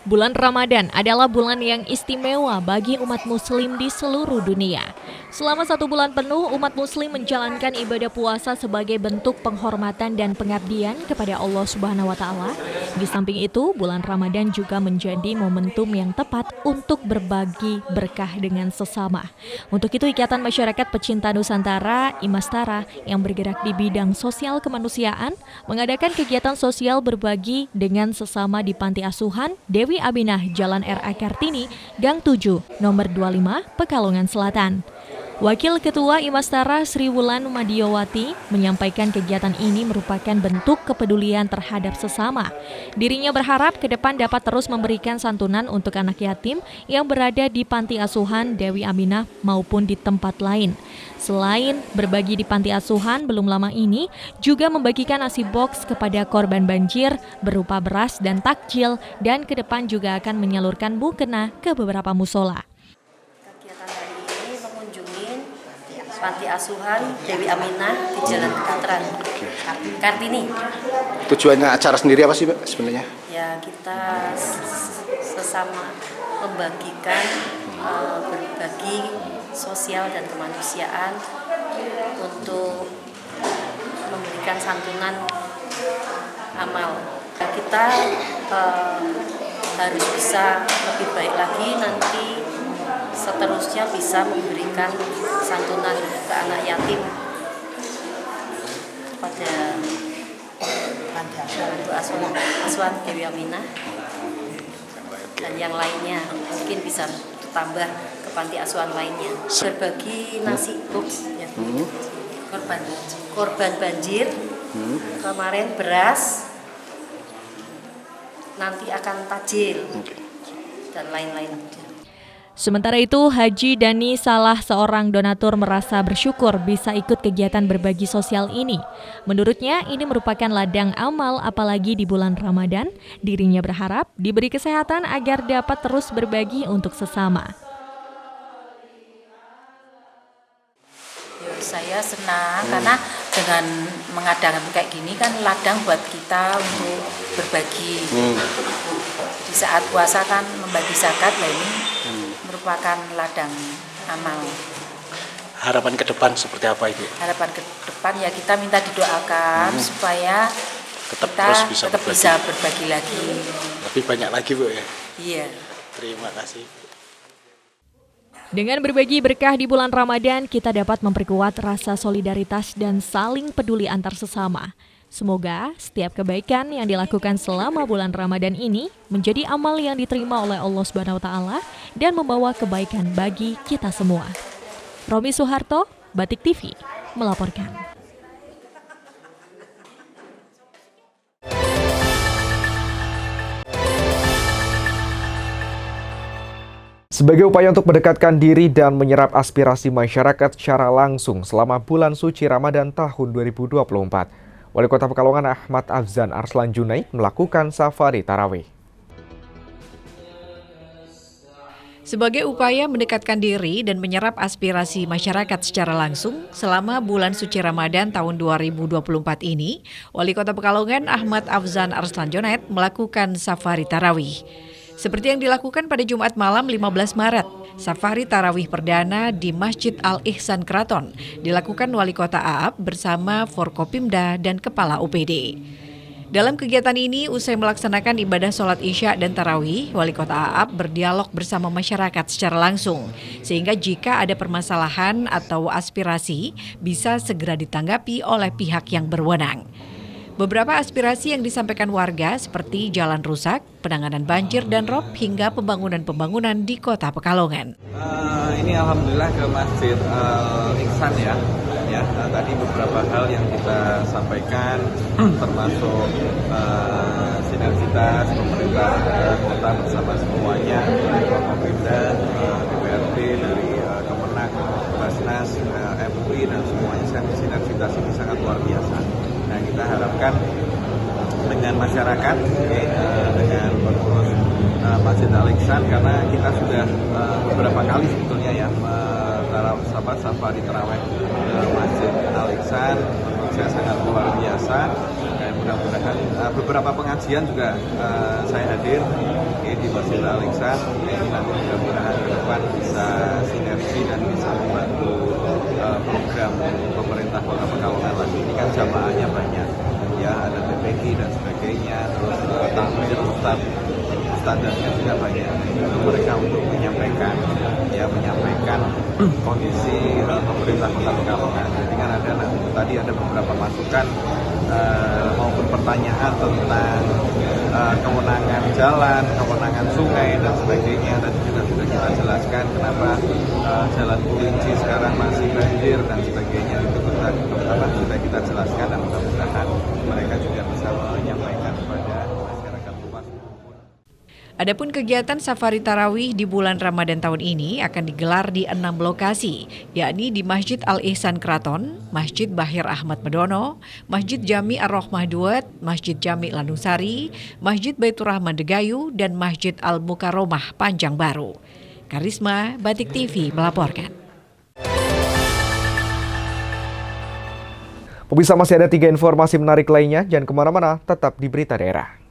Bulan Ramadan adalah bulan yang istimewa bagi umat muslim di seluruh dunia. Selama 1 bulan penuh, umat muslim menjalankan ibadah puasa sebagai bentuk penghormatan dan pengabdian kepada Allah Subhanahu wa Ta'ala. Di samping itu, bulan Ramadan juga menjadi momentum yang tepat untuk berbagi berkah dengan sesama. Untuk itu, Ikatan Masyarakat Pecinta Nusantara (IMASTARA) yang bergerak di bidang sosial kemanusiaan mengadakan kegiatan sosial berbagi dengan sesama di Panti Asuhan Dewi Aminah, Jalan R.A. Kartini, Gang 7, nomor 25, Pekalongan Selatan. Wakil Ketua IMASTARA Sri Wulan Madiowati menyampaikan kegiatan ini merupakan bentuk kepedulian terhadap sesama. Dirinya berharap ke depan dapat terus memberikan santunan untuk anak yatim yang berada di Panti Asuhan Dewi Aminah maupun di tempat lain. Selain berbagi di Panti Asuhan, belum lama ini juga membagikan nasi box kepada korban banjir berupa beras dan takjil, dan ke depan juga akan menyalurkan mukena ke beberapa musola. Panti Asuhan Dewi Aminah di Jalan Katran Kartini. Tujuannya acara sendiri apa sih, Mbak, sebenarnya? Ya, kita sesama membagikan, berbagi sosial dan kemanusiaan untuk memberikan santunan amal. Kita harus bisa lebih baik lagi nanti, seterusnya bisa memberikan santunan ke anak yatim pada Panti Asuhan Dewi Aminah dan yang lainnya, mungkin bisa tambah ke panti asuhan lainnya. Berbagi nasi box ya. Korban banjir, kemarin beras, nanti akan takjil dan lain-lain. Sementara itu, Haji Dani, salah seorang donatur, merasa bersyukur bisa ikut kegiatan berbagi sosial ini. Menurutnya, ini merupakan ladang amal, apalagi di bulan Ramadan. Dirinya berharap diberi kesehatan agar dapat terus berbagi untuk sesama. Saya senang karena dengan mengadakan kayak gini kan ladang buat kita untuk berbagi. Di saat puasa kan membagi zakat, lah ini merupakan ladang amal. Harapan ke depan seperti apa, Ibu? Harapan ke depan ya kita minta didoakan supaya tetap kita bisa berbagi lagi. Lebih banyak lagi, Bu, ya? Iya. Terima kasih. Dengan berbagi berkah di bulan Ramadan, kita dapat memperkuat rasa solidaritas dan saling peduli antar sesama. Semoga setiap kebaikan yang dilakukan selama bulan Ramadan ini menjadi amal yang diterima oleh Allah Subhanahu wa Ta'ala dan membawa kebaikan bagi kita semua. Romi Suharto, Batik TV, melaporkan. Sebagai upaya untuk mendekatkan diri dan menyerap aspirasi masyarakat secara langsung selama bulan suci Ramadan tahun 2024, Wali Kota Pekalongan Ahmad Afzan Arslan Junaid melakukan safari tarawih. Sebagai upaya mendekatkan diri dan menyerap aspirasi masyarakat secara langsung selama bulan suci Ramadan tahun 2024 ini, Wali Kota Pekalongan Ahmad Afzan Arslan Junaid melakukan safari tarawih. Seperti yang dilakukan pada Jumat malam 15 Maret, safari tarawih perdana di Masjid Al-Ihsan Kraton dilakukan Wali Kota Aap bersama Forkopimda dan Kepala UPD. Dalam kegiatan ini, usai melaksanakan ibadah sholat Isya dan tarawih, Wali Kota Aap berdialog bersama masyarakat secara langsung, sehingga jika ada permasalahan atau aspirasi bisa segera ditanggapi oleh pihak yang berwenang. Beberapa aspirasi yang disampaikan warga seperti jalan rusak, penanganan banjir dan rob, hingga pembangunan-pembangunan di Kota Pekalongan. Ini alhamdulillah ke Masjid Al-Ihsan ya. Tadi beberapa hal yang kita sampaikan termasuk sinergitas pemerintah kota bersama semuanya, Forkopimda, DPRD, dari Kemenak, Basnas, MUI dan semuanya, sinergitas ini sangat luar biasa. Nah, kita harapkan kerjasamakan dengan masyarakat, dengan pengurus Masjid Al-Ihsan, karena kita sudah beberapa kali sebetulnya ya safari tarawih Masjid Al-Ihsan. Menurut saya sangat luar biasa, dan mudah-mudahan beberapa pengajian juga saya hadir di Masjid Al-Ihsan. Nanti mudah-mudahan ke depan bisa sinergi dan bisa membantu program pemerintah Kota Pekalongan lagi. Ini kan jamaahnya banyak ya, ada PPK dan sebagainya, terus takmir standarnya juga banyak. Mereka untuk menyampaikan kondisi pemerintah Kota Pekalongan. Jadi kan tadi ada beberapa masukan maupun pertanyaan tentang kewenangan jalan, kewenangan sungai dan sebagainya. Tadi juga sudah kita jelaskan kenapa jalan Kulinci sekarang masih banjir dan sebagainya. Itu sudah kita jelaskan, dan mudah-mudahan mereka juga bisa menyampaikan kepada masyarakat luas. Adapun kegiatan safari tarawih di bulan Ramadan tahun ini akan digelar di 6 lokasi, yakni di Masjid Al-Ihsan Kraton, Masjid Bahir Ahmad Medono, Masjid Jami Ar-Rohmah Duet, Masjid Jami Landung Sari, Masjid Baitur Rahman Degayu, dan Masjid Al-Mukarromah Panjang Baru. Karisma, Batik TV melaporkan. Pemirsa, masih ada 3 informasi menarik lainnya, jangan kemana-mana, tetap di Berita Daerah.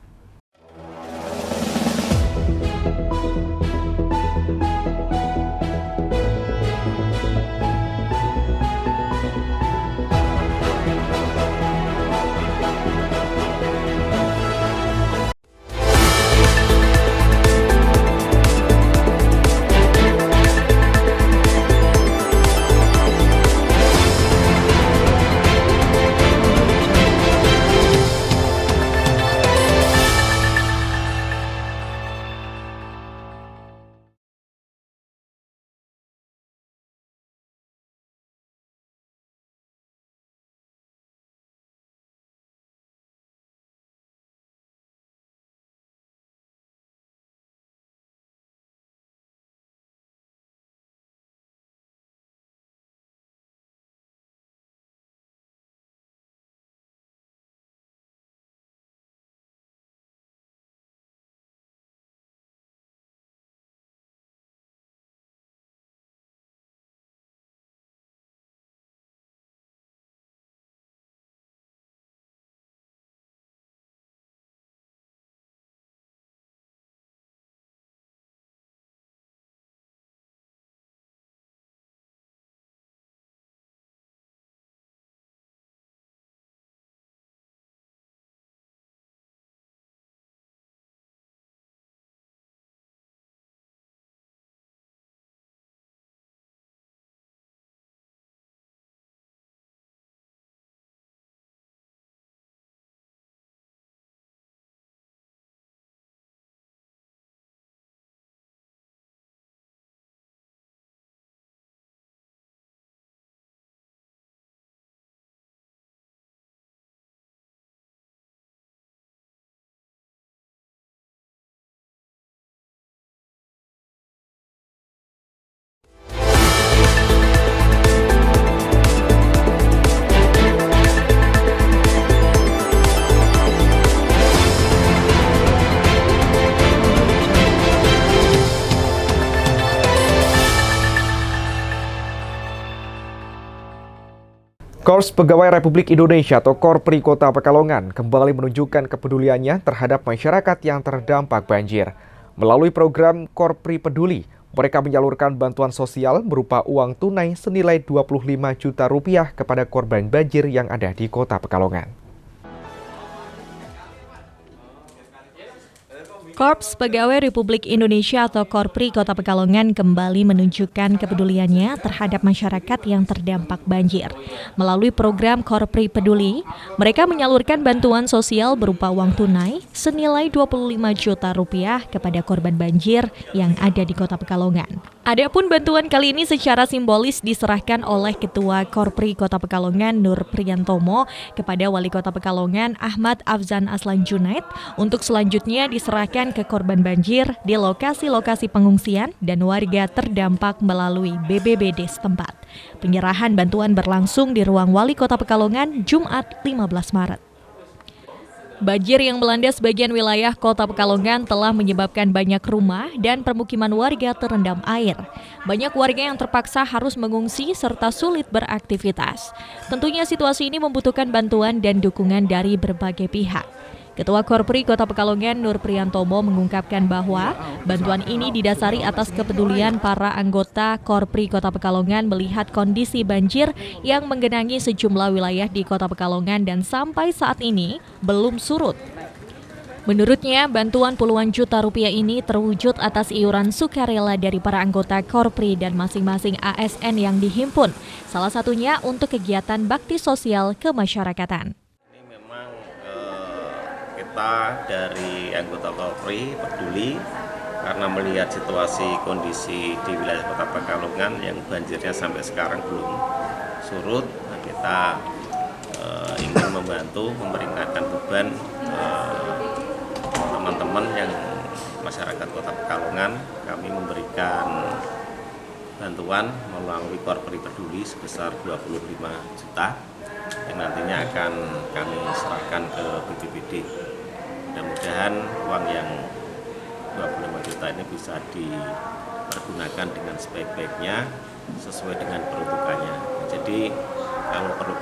Korps Pegawai Republik Indonesia atau Korpri Kota Pekalongan kembali menunjukkan kepeduliannya terhadap masyarakat yang terdampak banjir. Melalui program Korpri Peduli, mereka menyalurkan bantuan sosial berupa uang tunai senilai 25 juta rupiah kepada korban banjir yang ada di Kota Pekalongan. Korps Pegawai Republik Indonesia atau Korpri Kota Pekalongan kembali menunjukkan kepeduliannya terhadap masyarakat yang terdampak banjir. Melalui program Korpri Peduli, mereka menyalurkan bantuan sosial berupa uang tunai senilai 25 juta rupiah kepada korban banjir yang ada di Kota Pekalongan. Adapun bantuan kali ini secara simbolis diserahkan oleh Ketua Korpri Kota Pekalongan Nur Priyantomo kepada Wali Kota Pekalongan Ahmad Afzan Aslan Junaid untuk selanjutnya diserahkan ke korban banjir di lokasi-lokasi pengungsian dan warga terdampak melalui BPBD setempat. Penyerahan bantuan berlangsung di ruang Wali Kota Pekalongan Jumat 15 Maret. Banjir yang melanda sebagian wilayah Kota Pekalongan telah menyebabkan banyak rumah dan permukiman warga terendam air. Banyak warga yang terpaksa harus mengungsi serta sulit beraktivitas. Tentunya situasi ini membutuhkan bantuan dan dukungan dari berbagai pihak. Ketua Korpri Kota Pekalongan Nur Priyantomo mengungkapkan bahwa bantuan ini didasari atas kepedulian para anggota Korpri Kota Pekalongan melihat kondisi banjir yang menggenangi sejumlah wilayah di Kota Pekalongan dan sampai saat ini belum surut. Menurutnya, bantuan puluhan juta rupiah ini terwujud atas iuran sukarela dari para anggota Korpri dan masing-masing ASN yang dihimpun, salah satunya untuk kegiatan bakti sosial kemasyarakatan. Kita dari anggota Korpri peduli karena melihat situasi kondisi di wilayah Kota Pekalongan yang banjirnya sampai sekarang belum surut. Nah, kita ingin membantu memperingankan beban teman-teman yang masyarakat Kota Pekalongan. Kami memberikan bantuan melalui Korpri Peduli sebesar 25 juta yang nantinya akan kami serahkan ke BPBD. Mudah-mudahan uang yang 25 juta ini bisa dipergunakan dengan sebaik-baiknya sesuai dengan peruntukannya. Jadi kalau perlu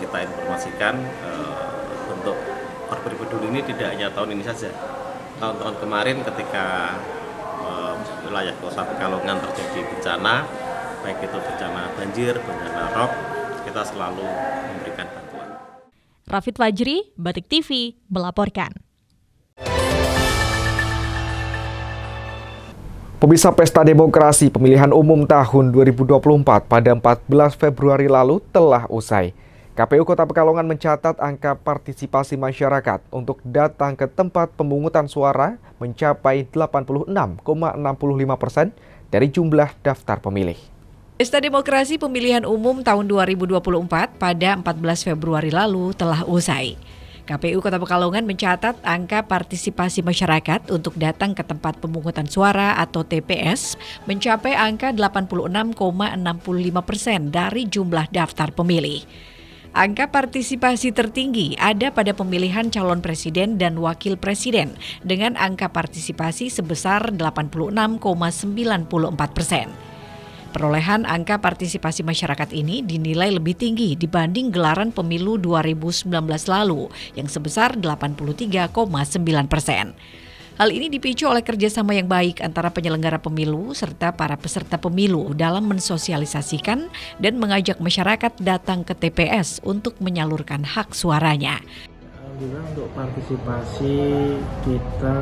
kita informasikan, untuk Korpri Peduli ini tidak hanya tahun ini saja. Tahun-tahun kemarin ketika wilayah Kota Pekalongan terjadi bencana, baik itu bencana banjir, bencana rob, kita selalu memberikan bantuan. Rafid Fajri, Batik TV, melaporkan. Pemirsa, Pesta Demokrasi Pemilihan Umum tahun 2024 pada 14 Februari lalu telah usai. KPU Kota Pekalongan mencatat angka partisipasi masyarakat untuk datang ke tempat pemungutan suara mencapai 86,65% dari jumlah daftar pemilih. Pesta Demokrasi Pemilihan Umum tahun 2024 pada 14 Februari lalu telah usai. KPU Kota Pekalongan mencatat angka partisipasi masyarakat untuk datang ke tempat pemungutan suara atau TPS mencapai angka 86,65% dari jumlah daftar pemilih. Angka partisipasi tertinggi ada pada pemilihan calon presiden dan wakil presiden dengan angka partisipasi sebesar 86,94%. Perolehan angka partisipasi masyarakat ini dinilai lebih tinggi dibanding gelaran pemilu 2019 lalu yang sebesar 83,9%. Hal ini dipicu oleh kerjasama yang baik antara penyelenggara pemilu serta para peserta pemilu dalam mensosialisasikan dan mengajak masyarakat datang ke TPS untuk menyalurkan hak suaranya. Alhamdulillah untuk partisipasi kita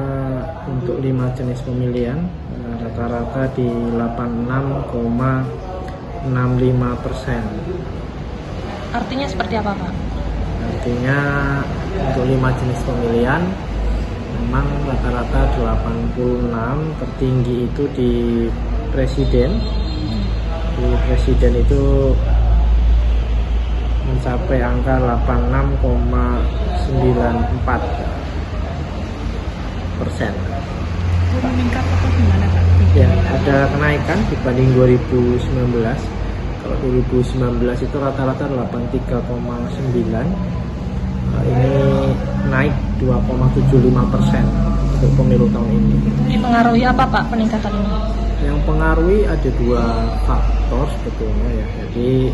untuk 5 jenis pemilihan rata-rata di 86,65%. Artinya seperti apa, Pak? Artinya untuk 5 jenis pemilihan memang rata-rata 86, tertinggi itu di presiden. Di presiden itu mencapai angka 86,94%. Meningkat atau gimana, Pak? Ya, ada kenaikan dibanding 2019. Kalau 2019 itu rata-rata 83,9. Ini naik 2,75% untuk pemilu tahun ini. Dipengaruhi apa, Pak, peningkatan ini? Yang pengaruhi ada 2 faktor sebetulnya ya. Jadi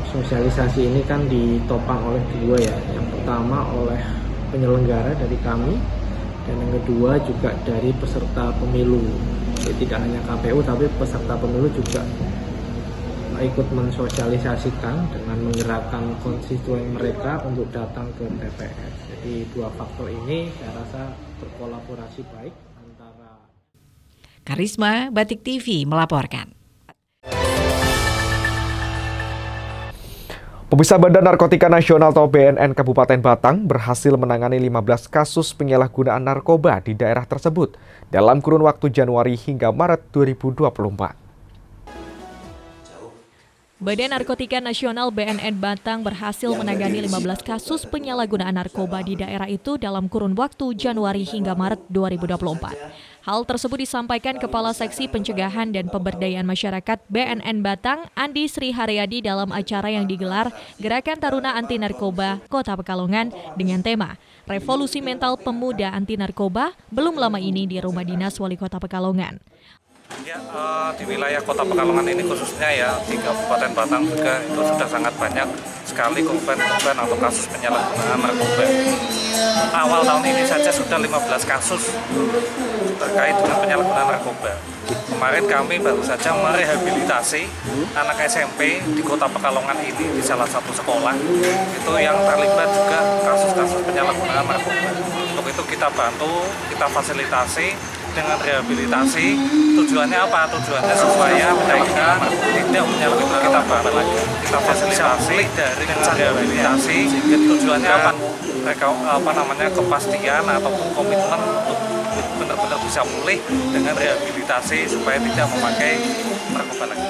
sosialisasi ini kan ditopang oleh 2 ya. Yang pertama oleh penyelenggara dari kami, dan yang kedua juga dari peserta pemilu. Jadi tidak hanya KPU tapi peserta pemilu juga ikut mensosialisasikan dengan menggerakkan konstituen mereka untuk datang ke TPS. Jadi 2 faktor ini saya rasa berkolaborasi baik antara. Karisma, Batik TV melaporkan. Pemirsa, Badan Narkotika Nasional atau BNN Kabupaten Batang berhasil menangani 15 kasus penyalahgunaan narkoba di daerah tersebut dalam kurun waktu Januari hingga Maret 2024. Badan Narkotika Nasional BNN Batang berhasil menangani 15 kasus penyalahgunaan narkoba di daerah itu dalam kurun waktu Januari hingga Maret 2024. Hal tersebut disampaikan Kepala Seksi Pencegahan dan Pemberdayaan Masyarakat BNN Batang, Andi Sri Haryadi dalam acara yang digelar Gerakan Taruna Anti Narkoba Kota Pekalongan dengan tema Revolusi Mental Pemuda Anti Narkoba belum lama ini di Rumah Dinas Wali Kota Pekalongan. Ya, di wilayah Kota Pekalongan ini khususnya ya di Kabupaten Batang juga itu sudah sangat banyak sekali korban-korban atau kasus penyalahgunaan narkoba. Awal tahun ini saja sudah 15 kasus terkait dengan penyalahgunaan narkoba. Kemarin kami baru saja merehabilitasi anak SMP di Kota Pekalongan ini di salah satu sekolah itu yang terlibat juga kasus-kasus penyalahgunaan narkoba. Untuk itu kita bantu, kita fasilitasi dengan rehabilitasi. Tujuannya apa? Tujuannya supaya mereka tidak menyalahgunakan, kita bantu lagi, kita fasilitasi dengan rehabilitasi. Tujuannya apa? Mereka kepastian ataupun komitmen untuk benar-benar bisa pulih dengan rehabilitasi supaya tidak memakai narkoba lagi.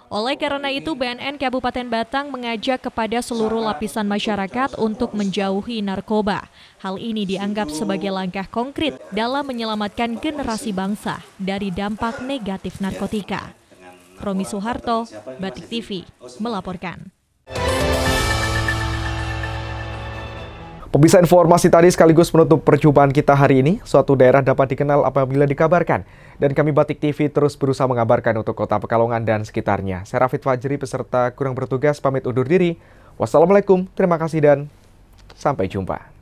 Oleh karena itu, BNN Kabupaten Batang mengajak kepada seluruh lapisan masyarakat untuk menjauhi narkoba. Hal ini dianggap sebagai langkah konkret dalam menyelamatkan generasi bangsa dari dampak negatif narkotika. Romi Soeharto, Batik TV, melaporkan. Pemirsa, informasi tadi sekaligus menutup perjumpaan kita hari ini. Suatu daerah dapat dikenal apabila dikabarkan. Dan kami Batik TV terus berusaha mengabarkan untuk Kota Pekalongan dan sekitarnya. Saya Rafid Fajri beserta kurang bertugas pamit undur diri. Wassalamualaikum, terima kasih dan sampai jumpa.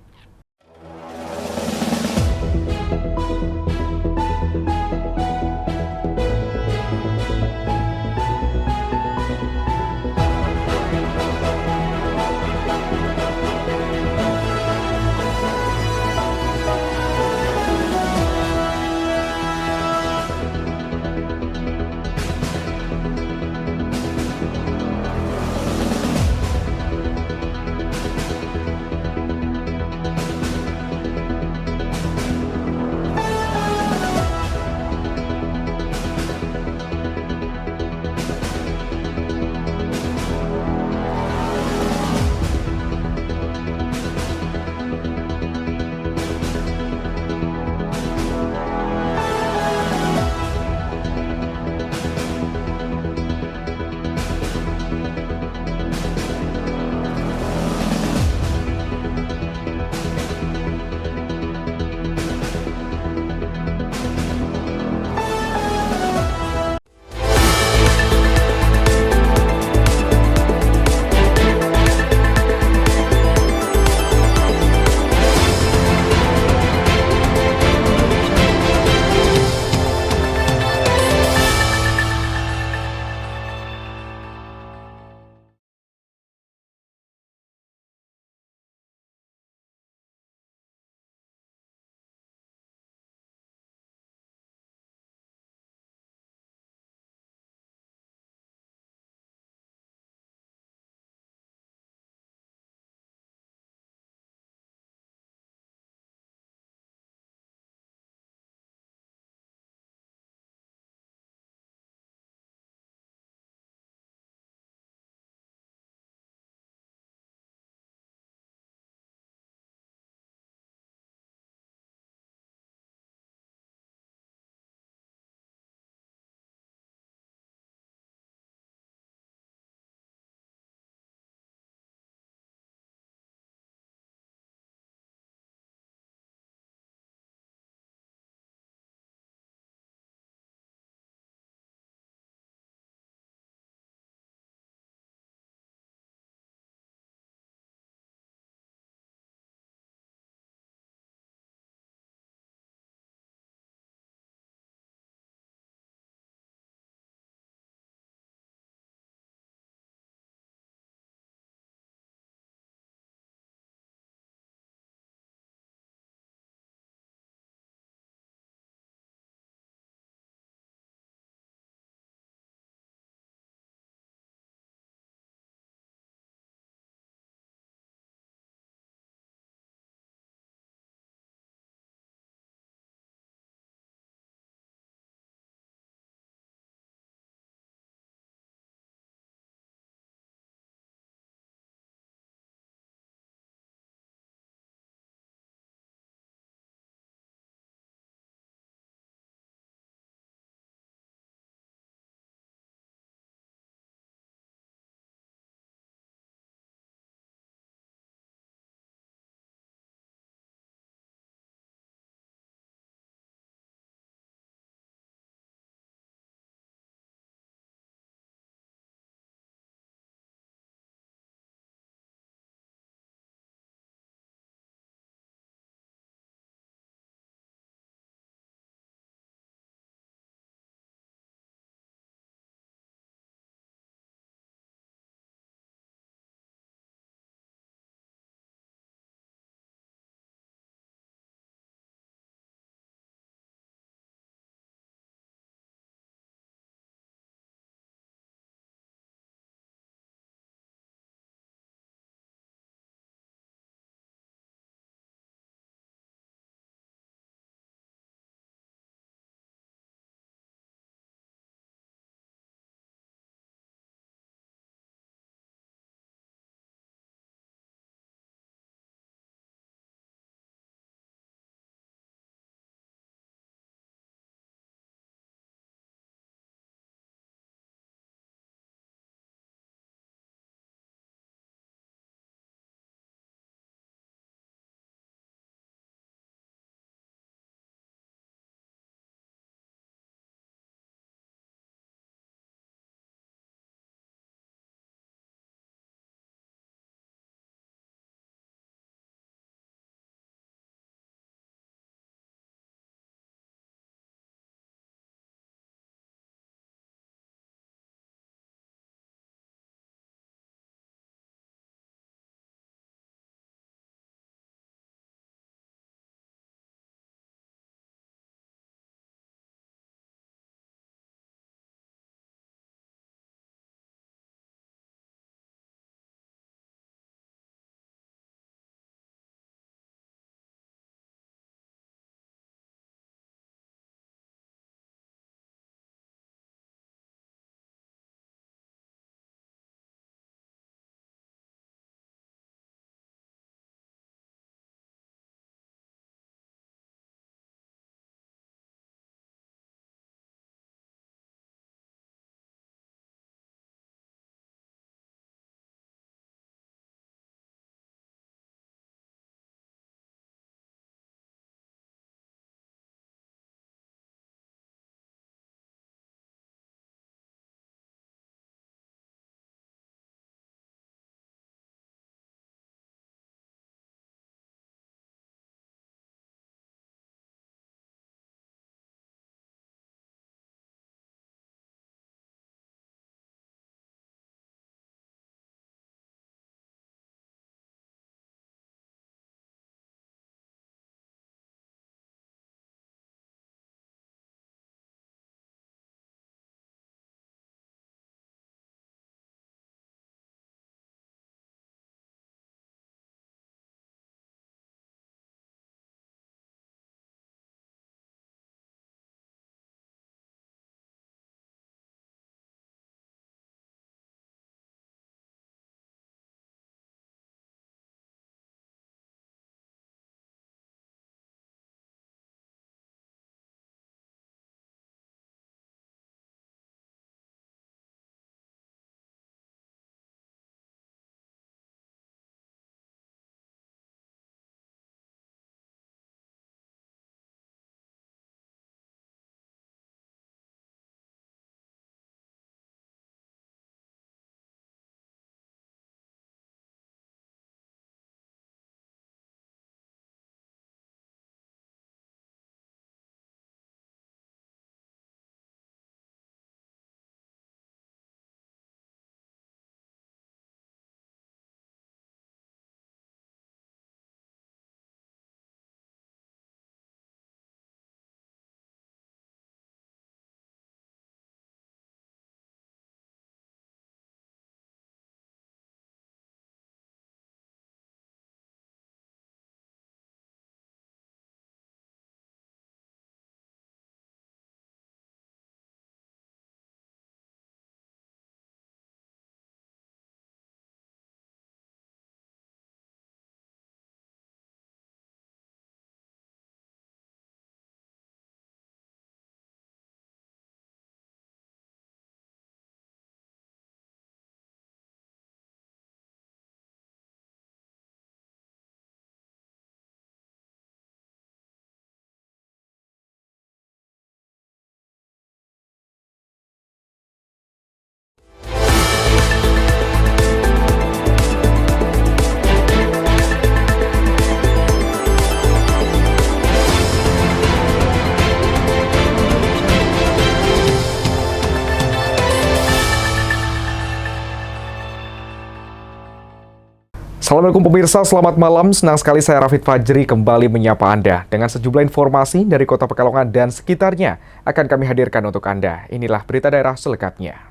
Assalamualaikum pemirsa, selamat malam. Senang sekali saya Rafid Fajri kembali menyapa Anda dengan sejumlah informasi dari Kota Pekalongan dan sekitarnya akan kami hadirkan untuk Anda. Inilah berita daerah selengkapnya.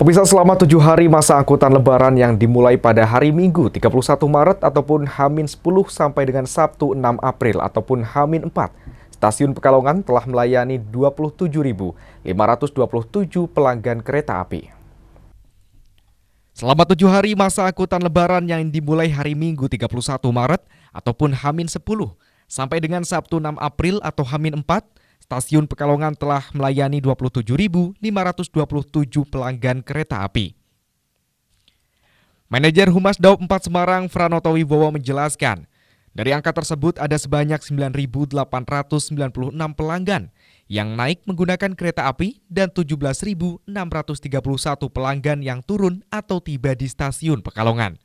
Pemirsa, selama 7 hari masa angkutan lebaran yang dimulai pada hari Minggu 31 Maret ataupun H-10 sampai dengan Sabtu 6 April ataupun H-4, Stasiun Pekalongan telah melayani 27.527 pelanggan kereta api. Selama 7 hari masa angkutan lebaran yang dimulai hari Minggu 31 Maret ataupun H-10 sampai dengan Sabtu 6 April atau H-4, Stasiun Pekalongan telah melayani 27.527 pelanggan kereta api. Manajer Humas Daop 4 Semarang, Franoto Wibowo menjelaskan, dari angka tersebut ada sebanyak 9.896 pelanggan yang naik menggunakan kereta api dan 17.631 pelanggan yang turun atau tiba di Stasiun Pekalongan.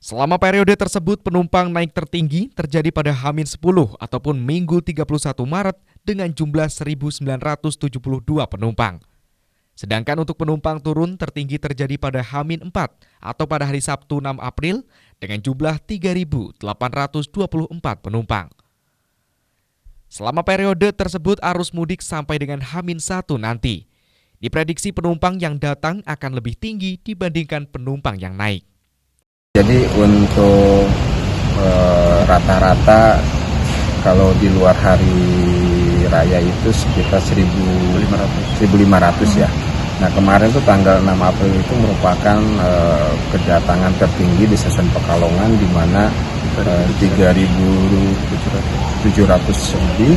Selama periode tersebut penumpang naik tertinggi terjadi pada H-10 ataupun Minggu 31 Maret dengan jumlah 1.972 penumpang. Sedangkan untuk penumpang turun tertinggi terjadi pada H-4 atau pada hari Sabtu 6 April dengan jumlah 3.824 penumpang. Selama periode tersebut arus mudik sampai dengan H-1 nanti. Diprediksi penumpang yang datang akan lebih tinggi dibandingkan penumpang yang naik. Jadi untuk rata-rata kalau di luar hari raya itu sekitar 1.500 ya. Nah kemarin tuh tanggal 6 April itu merupakan kedatangan tertinggi di Stasiun Pekalongan di mana 3.700 lebih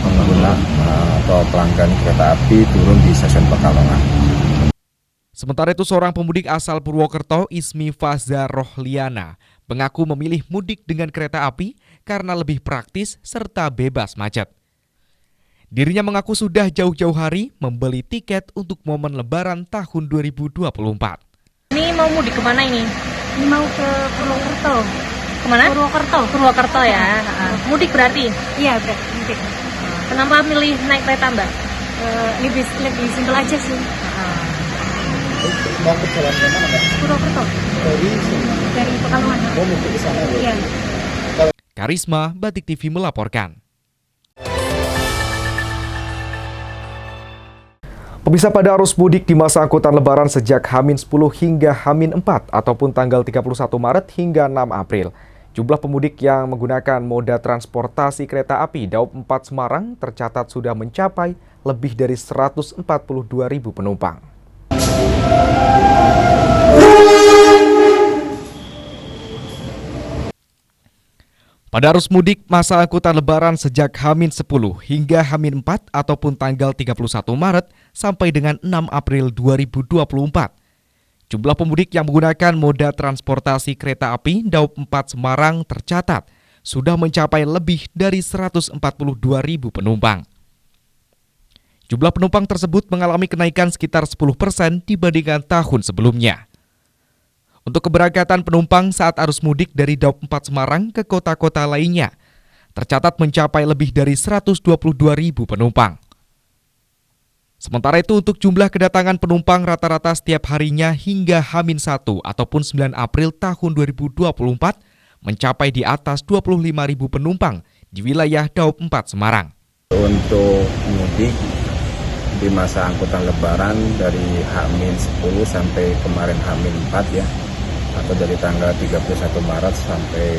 pengguna atau pelanggan kereta api turun di Stasiun Pekalongan. Sementara itu seorang pemudik asal Purwokerto, Ismi Fazza Rohliana, mengaku memilih mudik dengan kereta api karena lebih praktis serta bebas macet. Dirinya mengaku sudah jauh-jauh hari membeli tiket untuk momen Lebaran tahun 2024. Ini mau mudik kemana ini? Ini mau ke Purwokerto. Kemana? Purwokerto ya. Mudik berarti? Iya, mudik. Kenapa milih naik kereta Mbak? Lebih simpel aja sih. Mau ke jalan kemana Mbak? Purwokerto. Dari Pekalongan. Mau mudik ke sana? Iya. Karisma, Batik TV melaporkan. Pemirsa, pada arus mudik di masa angkutan lebaran sejak H-10 hingga H-4 ataupun tanggal 31 Maret hingga 6 April, jumlah pemudik yang menggunakan moda transportasi kereta api Daop 4 Semarang tercatat sudah mencapai lebih dari 142.000 penumpang. Pada arus mudik masa angkutan lebaran sejak H-10 hingga H-4 ataupun tanggal 31 Maret sampai dengan 6 April 2024, jumlah pemudik yang menggunakan moda transportasi kereta api Daop 4 Semarang tercatat sudah mencapai lebih dari 142.000 penumpang. Jumlah penumpang tersebut mengalami kenaikan sekitar 10% dibandingkan tahun sebelumnya. Untuk keberangkatan penumpang saat arus mudik dari Daop 4 Semarang ke kota-kota lainnya, tercatat mencapai lebih dari 122.000 penumpang. Sementara itu untuk jumlah kedatangan penumpang rata-rata setiap harinya hingga H-1 ataupun 9 April tahun 2024 mencapai di atas 25.000 penumpang di wilayah Daop 4 Semarang. Untuk mudik di masa angkutan lebaran dari H-10 sampai kemarin H-4 ya, atau dari tanggal 31 Maret sampai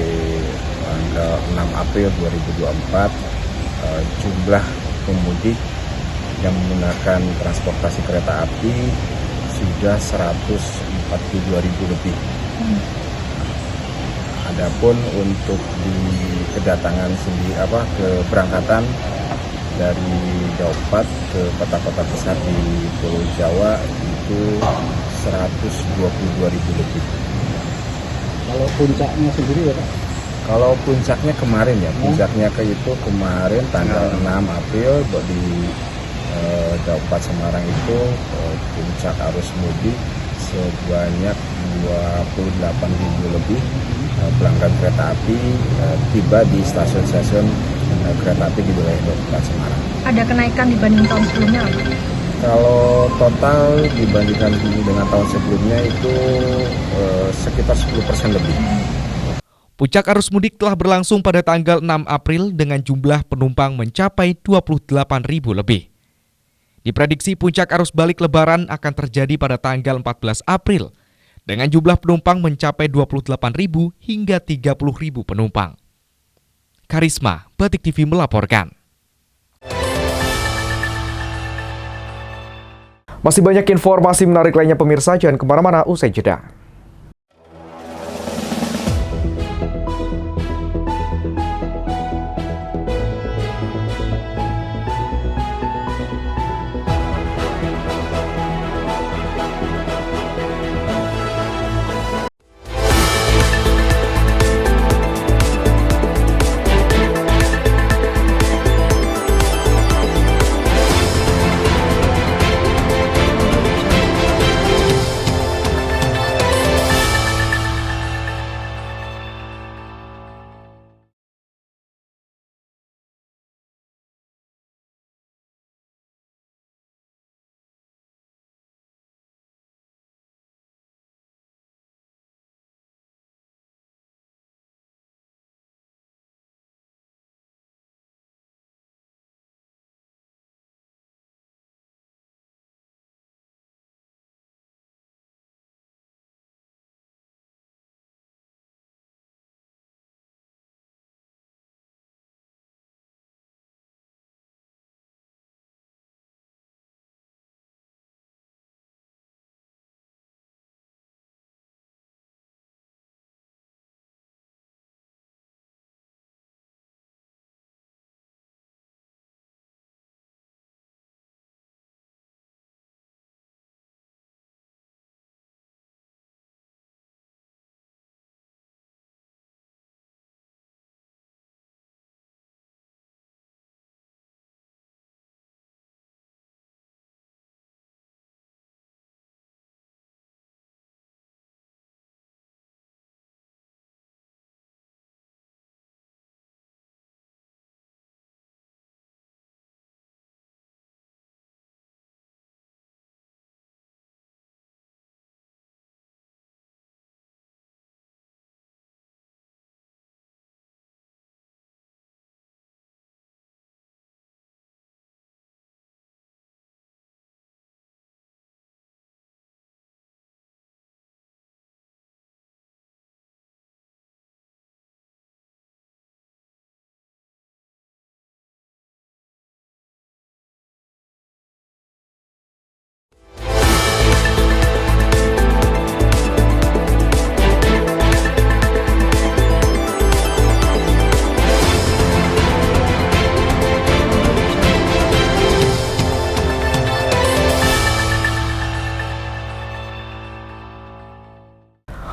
tanggal 6 April 2024, jumlah pemudik yang menggunakan transportasi kereta api sudah 142.000 lebih. Adapun untuk di kedatangan sendiri keberangkatan dari Daop 4 ke kota-kota besar di Pulau Jawa itu 122.000 lebih. Kalau puncaknya sendiri ya Pak? Kalau puncaknya kemarin ya, puncaknya kemarin tanggal 6 April di Daop 4 Semarang itu puncak arus mudik sebanyak 28.000 lebih pelanggan kereta api tiba di stasiun-stasiun kereta api di wilayah Daop 4 Semarang. Ada kenaikan dibanding tahun sebelumnya? Kalau total dibandingkan dengan tahun sebelumnya itu sekitar 10% lebih. Puncak arus mudik telah berlangsung pada tanggal 6 April dengan jumlah penumpang mencapai 28.000 lebih. Diprediksi puncak arus balik Lebaran akan terjadi pada tanggal 14 April dengan jumlah penumpang mencapai 28.000 hingga 30.000 penumpang. Karisma, Batik TV melaporkan. Masih banyak informasi menarik lainnya pemirsa, jangan kemana-mana, usai jeda.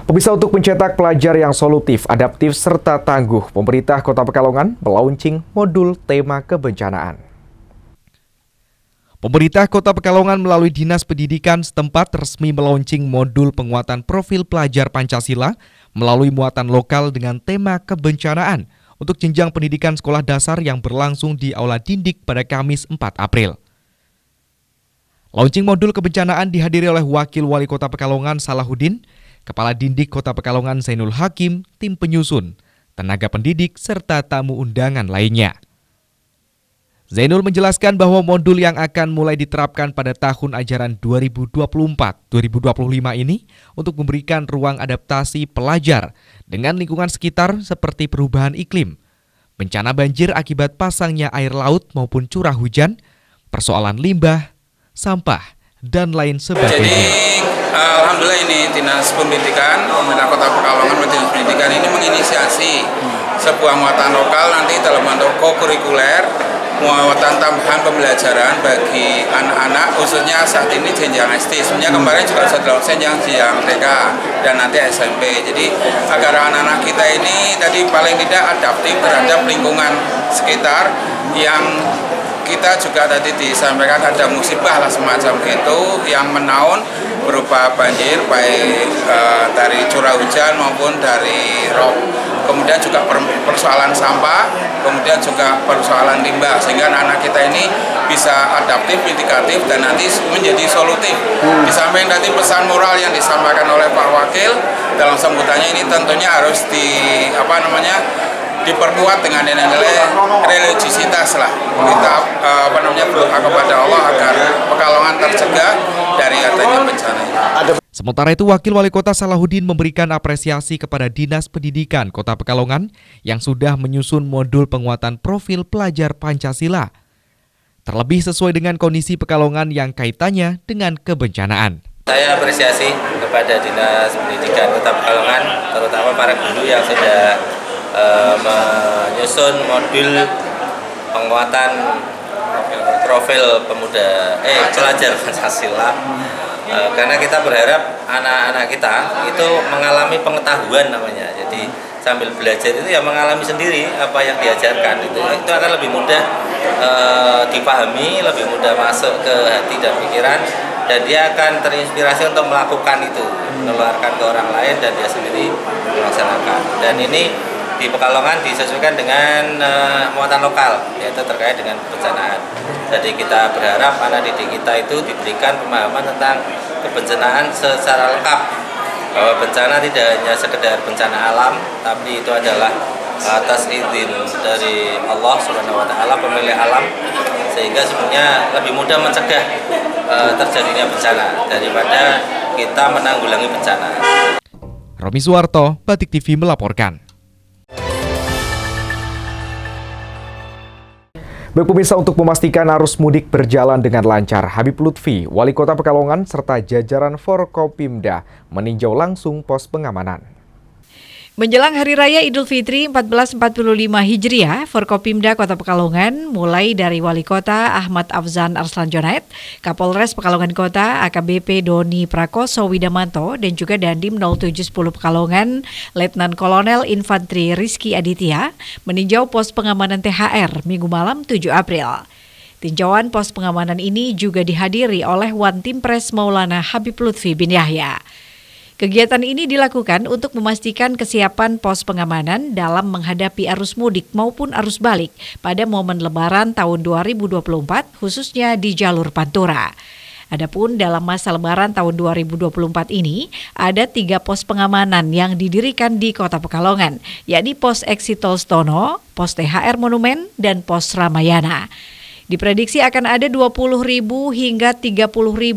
Pemirsa, untuk mencetak pelajar yang solutif, adaptif, serta tangguh, pemerintah Kota Pekalongan melaunching modul tema kebencanaan. Pemerintah Kota Pekalongan melalui Dinas Pendidikan setempat resmi melaunching modul penguatan profil pelajar Pancasila melalui muatan lokal dengan tema kebencanaan untuk jenjang pendidikan sekolah dasar yang berlangsung di Aula Dindik pada Kamis 4 April. Launching modul kebencanaan dihadiri oleh Wakil Wali Kota Pekalongan Salahuddin, Kepala Dindik Kota Pekalongan Zainul Hakim, tim penyusun, tenaga pendidik, serta tamu undangan lainnya. Zainul menjelaskan bahwa modul yang akan mulai diterapkan pada tahun ajaran 2024-2025 ini untuk memberikan ruang adaptasi pelajar dengan lingkungan sekitar seperti perubahan iklim, bencana banjir akibat pasangnya air laut maupun curah hujan, persoalan limbah, sampah, dan lain sebagainya. Alhamdulillah ini Dinas Pendidikan, pemerintah Kota Pekalongan, Dinas Pendidikan ini menginisiasi sebuah muatan lokal nanti dalam bentuk co-kurikuler, muatan tambahan pembelajaran bagi anak-anak khususnya saat ini jenjang SD. Sebenarnya kemarin juga sudah dilakukan jenjang TK dan nanti SMP. Jadi agar anak-anak kita ini tadi paling tidak adaptif terhadap lingkungan sekitar yang kita juga tadi disampaikan ada musibah lah semacam itu yang menaun berupa banjir baik dari curah hujan maupun dari rob. kemudian juga persoalan sampah, kemudian juga persoalan limbah, sehingga anak-anak kita ini bisa adaptif, mitigatif, dan nanti menjadi solutif. Di samping tadi pesan moral yang disampaikan oleh Pak Wakil dalam sambutannya ini tentunya harus diperkuat dengan nilai-nilai religiositas lah. Kita berdoa kepada Allah agar Pekalongan tercegah dari adanya bencana ini. Sementara itu, Wakil Wali Kota Salahuddin memberikan apresiasi kepada Dinas Pendidikan Kota Pekalongan yang sudah menyusun modul penguatan profil pelajar Pancasila. Terlebih sesuai dengan kondisi Pekalongan yang kaitannya dengan kebencanaan. Saya apresiasi kepada Dinas Pendidikan Kota Pekalongan, terutama para guru yang sudah menyusun modul penguatan profil pelajar Pancasila. Karena kita berharap anak-anak kita itu mengalami pengetahuan namanya. Jadi sambil belajar itu ya mengalami sendiri apa yang diajarkan itu akan lebih mudah dipahami, lebih mudah masuk ke hati dan pikiran, dan dia akan terinspirasi untuk melakukan itu, menularkan ke orang lain dan dia sendiri melaksanakan. Dan ini di Pekalongan disesuaikan dengan muatan lokal, yaitu terkait dengan kebencanaan. Jadi kita berharap anak didik kita itu diberikan pemahaman tentang kebencanaan secara lengkap, bahwa bencana tidak hanya sekedar bencana alam, tapi itu adalah atas izin dari Allah Subhanahu wa Ta'ala, pemilik alam, sehingga sebenarnya lebih mudah mencegah terjadinya bencana daripada kita menanggulangi bencana. Romi Suwarto, Batik TV melaporkan. Baik pemirsa, untuk memastikan arus mudik berjalan dengan lancar, Habib Lutfi, Wali Kota Pekalongan serta jajaran Forkopimda meninjau langsung pos pengamanan. Menjelang Hari Raya Idul Fitri 1445 Hijriah, Forkopimda Kota Pekalongan mulai dari Wali Kota Ahmad Afzan Arslan Jonaed, Kapolres Pekalongan Kota AKBP Doni Prakoso Widamanto, dan juga Dandim 0710 Pekalongan Letnan Kolonel Infantri Rizky Aditya meninjau pos pengamanan THR Minggu malam 7 April. Tinjauan pos pengamanan ini juga dihadiri oleh Wantimpres Maulana Habib Lutfi bin Yahya. Kegiatan ini dilakukan untuk memastikan kesiapan pos pengamanan dalam menghadapi arus mudik maupun arus balik pada momen Lebaran tahun 2024, khususnya di jalur Pantura. Adapun dalam masa Lebaran tahun 2024 ini, ada 3 pos pengamanan yang didirikan di Kota Pekalongan, yakni Pos Exit Tol Stono, Pos THR Monumen, dan Pos Ramayana. Diprediksi akan ada 20.000 hingga 30.000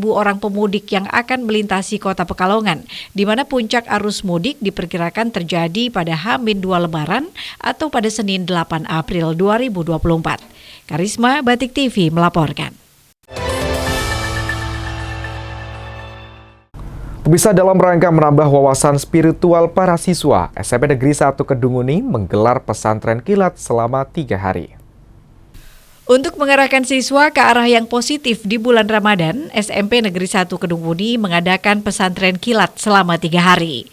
orang pemudik yang akan melintasi Kota Pekalongan, di mana puncak arus mudik diperkirakan terjadi pada H-2 Lebaran atau pada Senin 8 April 2024. Karisma, Batik TV melaporkan. Pemirsa, dalam rangka menambah wawasan spiritual para siswa, SMP Negeri 1 Kedunguni menggelar pesantren kilat selama 3 hari. Untuk mengarahkan siswa ke arah yang positif di bulan Ramadan, SMP Negeri 1 Kedunguni mengadakan pesantren kilat selama 3 hari.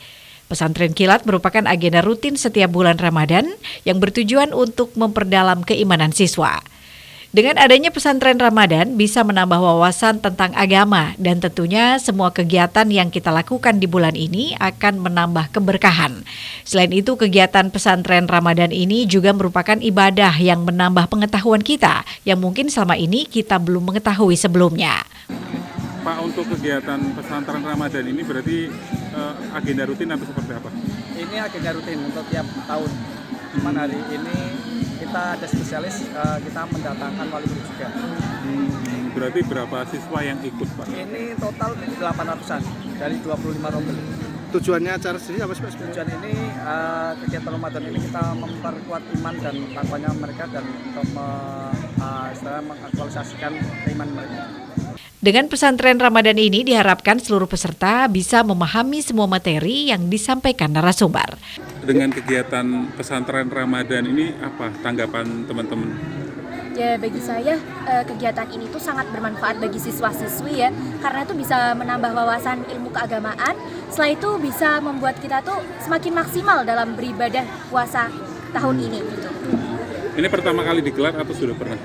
Pesantren kilat merupakan agenda rutin setiap bulan Ramadan yang bertujuan untuk memperdalam keimanan siswa. Dengan adanya pesantren Ramadan bisa menambah wawasan tentang agama, dan tentunya semua kegiatan yang kita lakukan di bulan ini akan menambah keberkahan. Selain itu, kegiatan pesantren Ramadan ini juga merupakan ibadah yang menambah pengetahuan kita yang mungkin selama ini kita belum mengetahui sebelumnya. Pak, untuk kegiatan pesantren Ramadan ini berarti agenda rutin atau seperti apa? Ini agenda rutin untuk tiap tahun. Cuman hari ini kita ada spesialis, kita mendatangkan wali guru juga. Berarti berapa siswa yang ikut, Pak? Ini total 800-an dari 25 rombel. Tujuannya acara sendiri apa sih, Pak? Tujuan ini kegiatan Ramadan ini kita memperkuat iman dan takwanya mereka, dan untuk mengaktualisasikan keimanan mereka. Dengan pesantren Ramadan ini diharapkan seluruh peserta bisa memahami semua materi yang disampaikan narasumber. Dengan kegiatan pesantren Ramadan ini apa tanggapan teman-teman? Ya, bagi saya kegiatan ini tuh sangat bermanfaat bagi siswa-siswi ya, karena itu bisa menambah wawasan ilmu keagamaan. Setelah itu bisa membuat kita tuh semakin maksimal dalam beribadah puasa tahun ini gitu. Ini pertama kali digelar atau sudah pernah?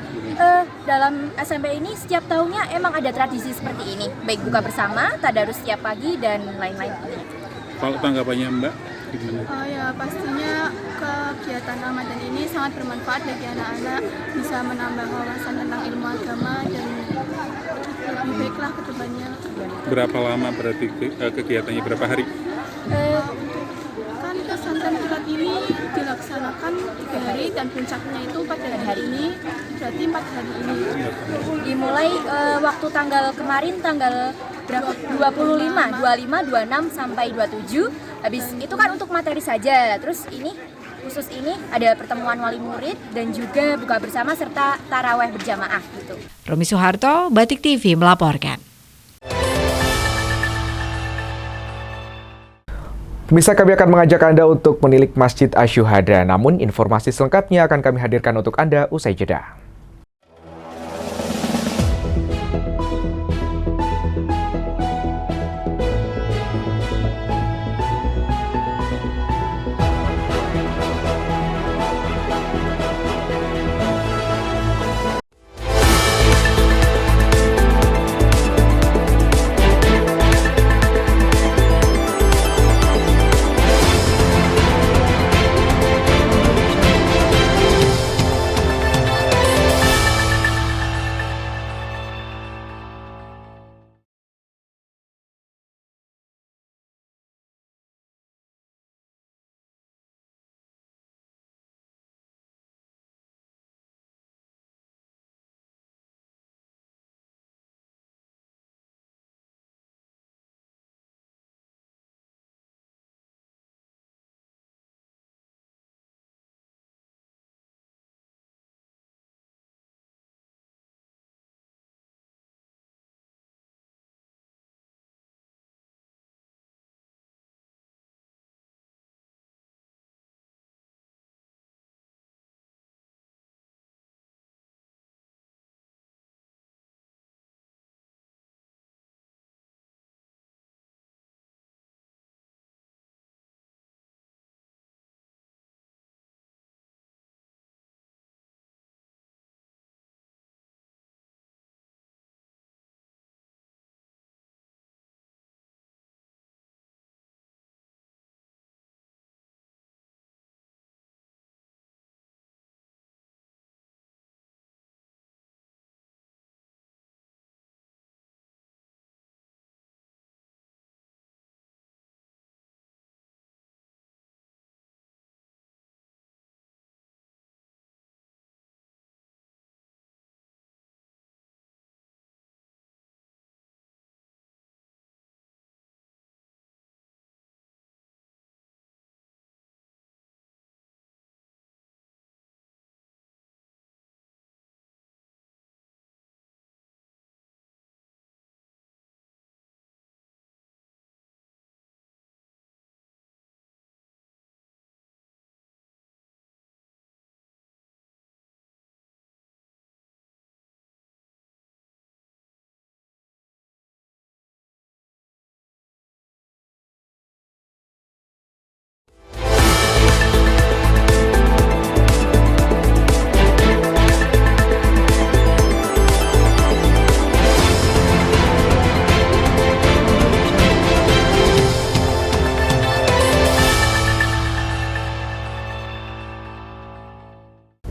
Dalam SMP ini setiap tahunnya emang ada tradisi seperti ini, baik buka bersama, tadarus setiap pagi, dan lain-lain. Kalau tanggapannya Mbak? gimana? Ya pastinya kegiatan Ramadan ini sangat bermanfaat bagi anak-anak, bisa menambah wawasan tentang ilmu agama dan lebih baiklah ke depannya. Berapa lama berarti kegiatannya, berapa hari? Kan pesantren kilat ini dilaksanakan 3 hari dan puncaknya itu pada hari ini, berarti 4 hari ini. Dimulai waktu tanggal kemarin tanggal berapa? 25, 26 sampai 27. Habis itu kan untuk materi saja. Terus ini khusus ini ada pertemuan wali murid dan juga buka bersama serta taraweh berjamaah gitu. Romi Soeharto, Batik TV melaporkan. Pemirsa, kami akan mengajak Anda untuk menilik Masjid Asy-Syuhada. Namun informasi selengkapnya akan kami hadirkan untuk Anda usai jeda.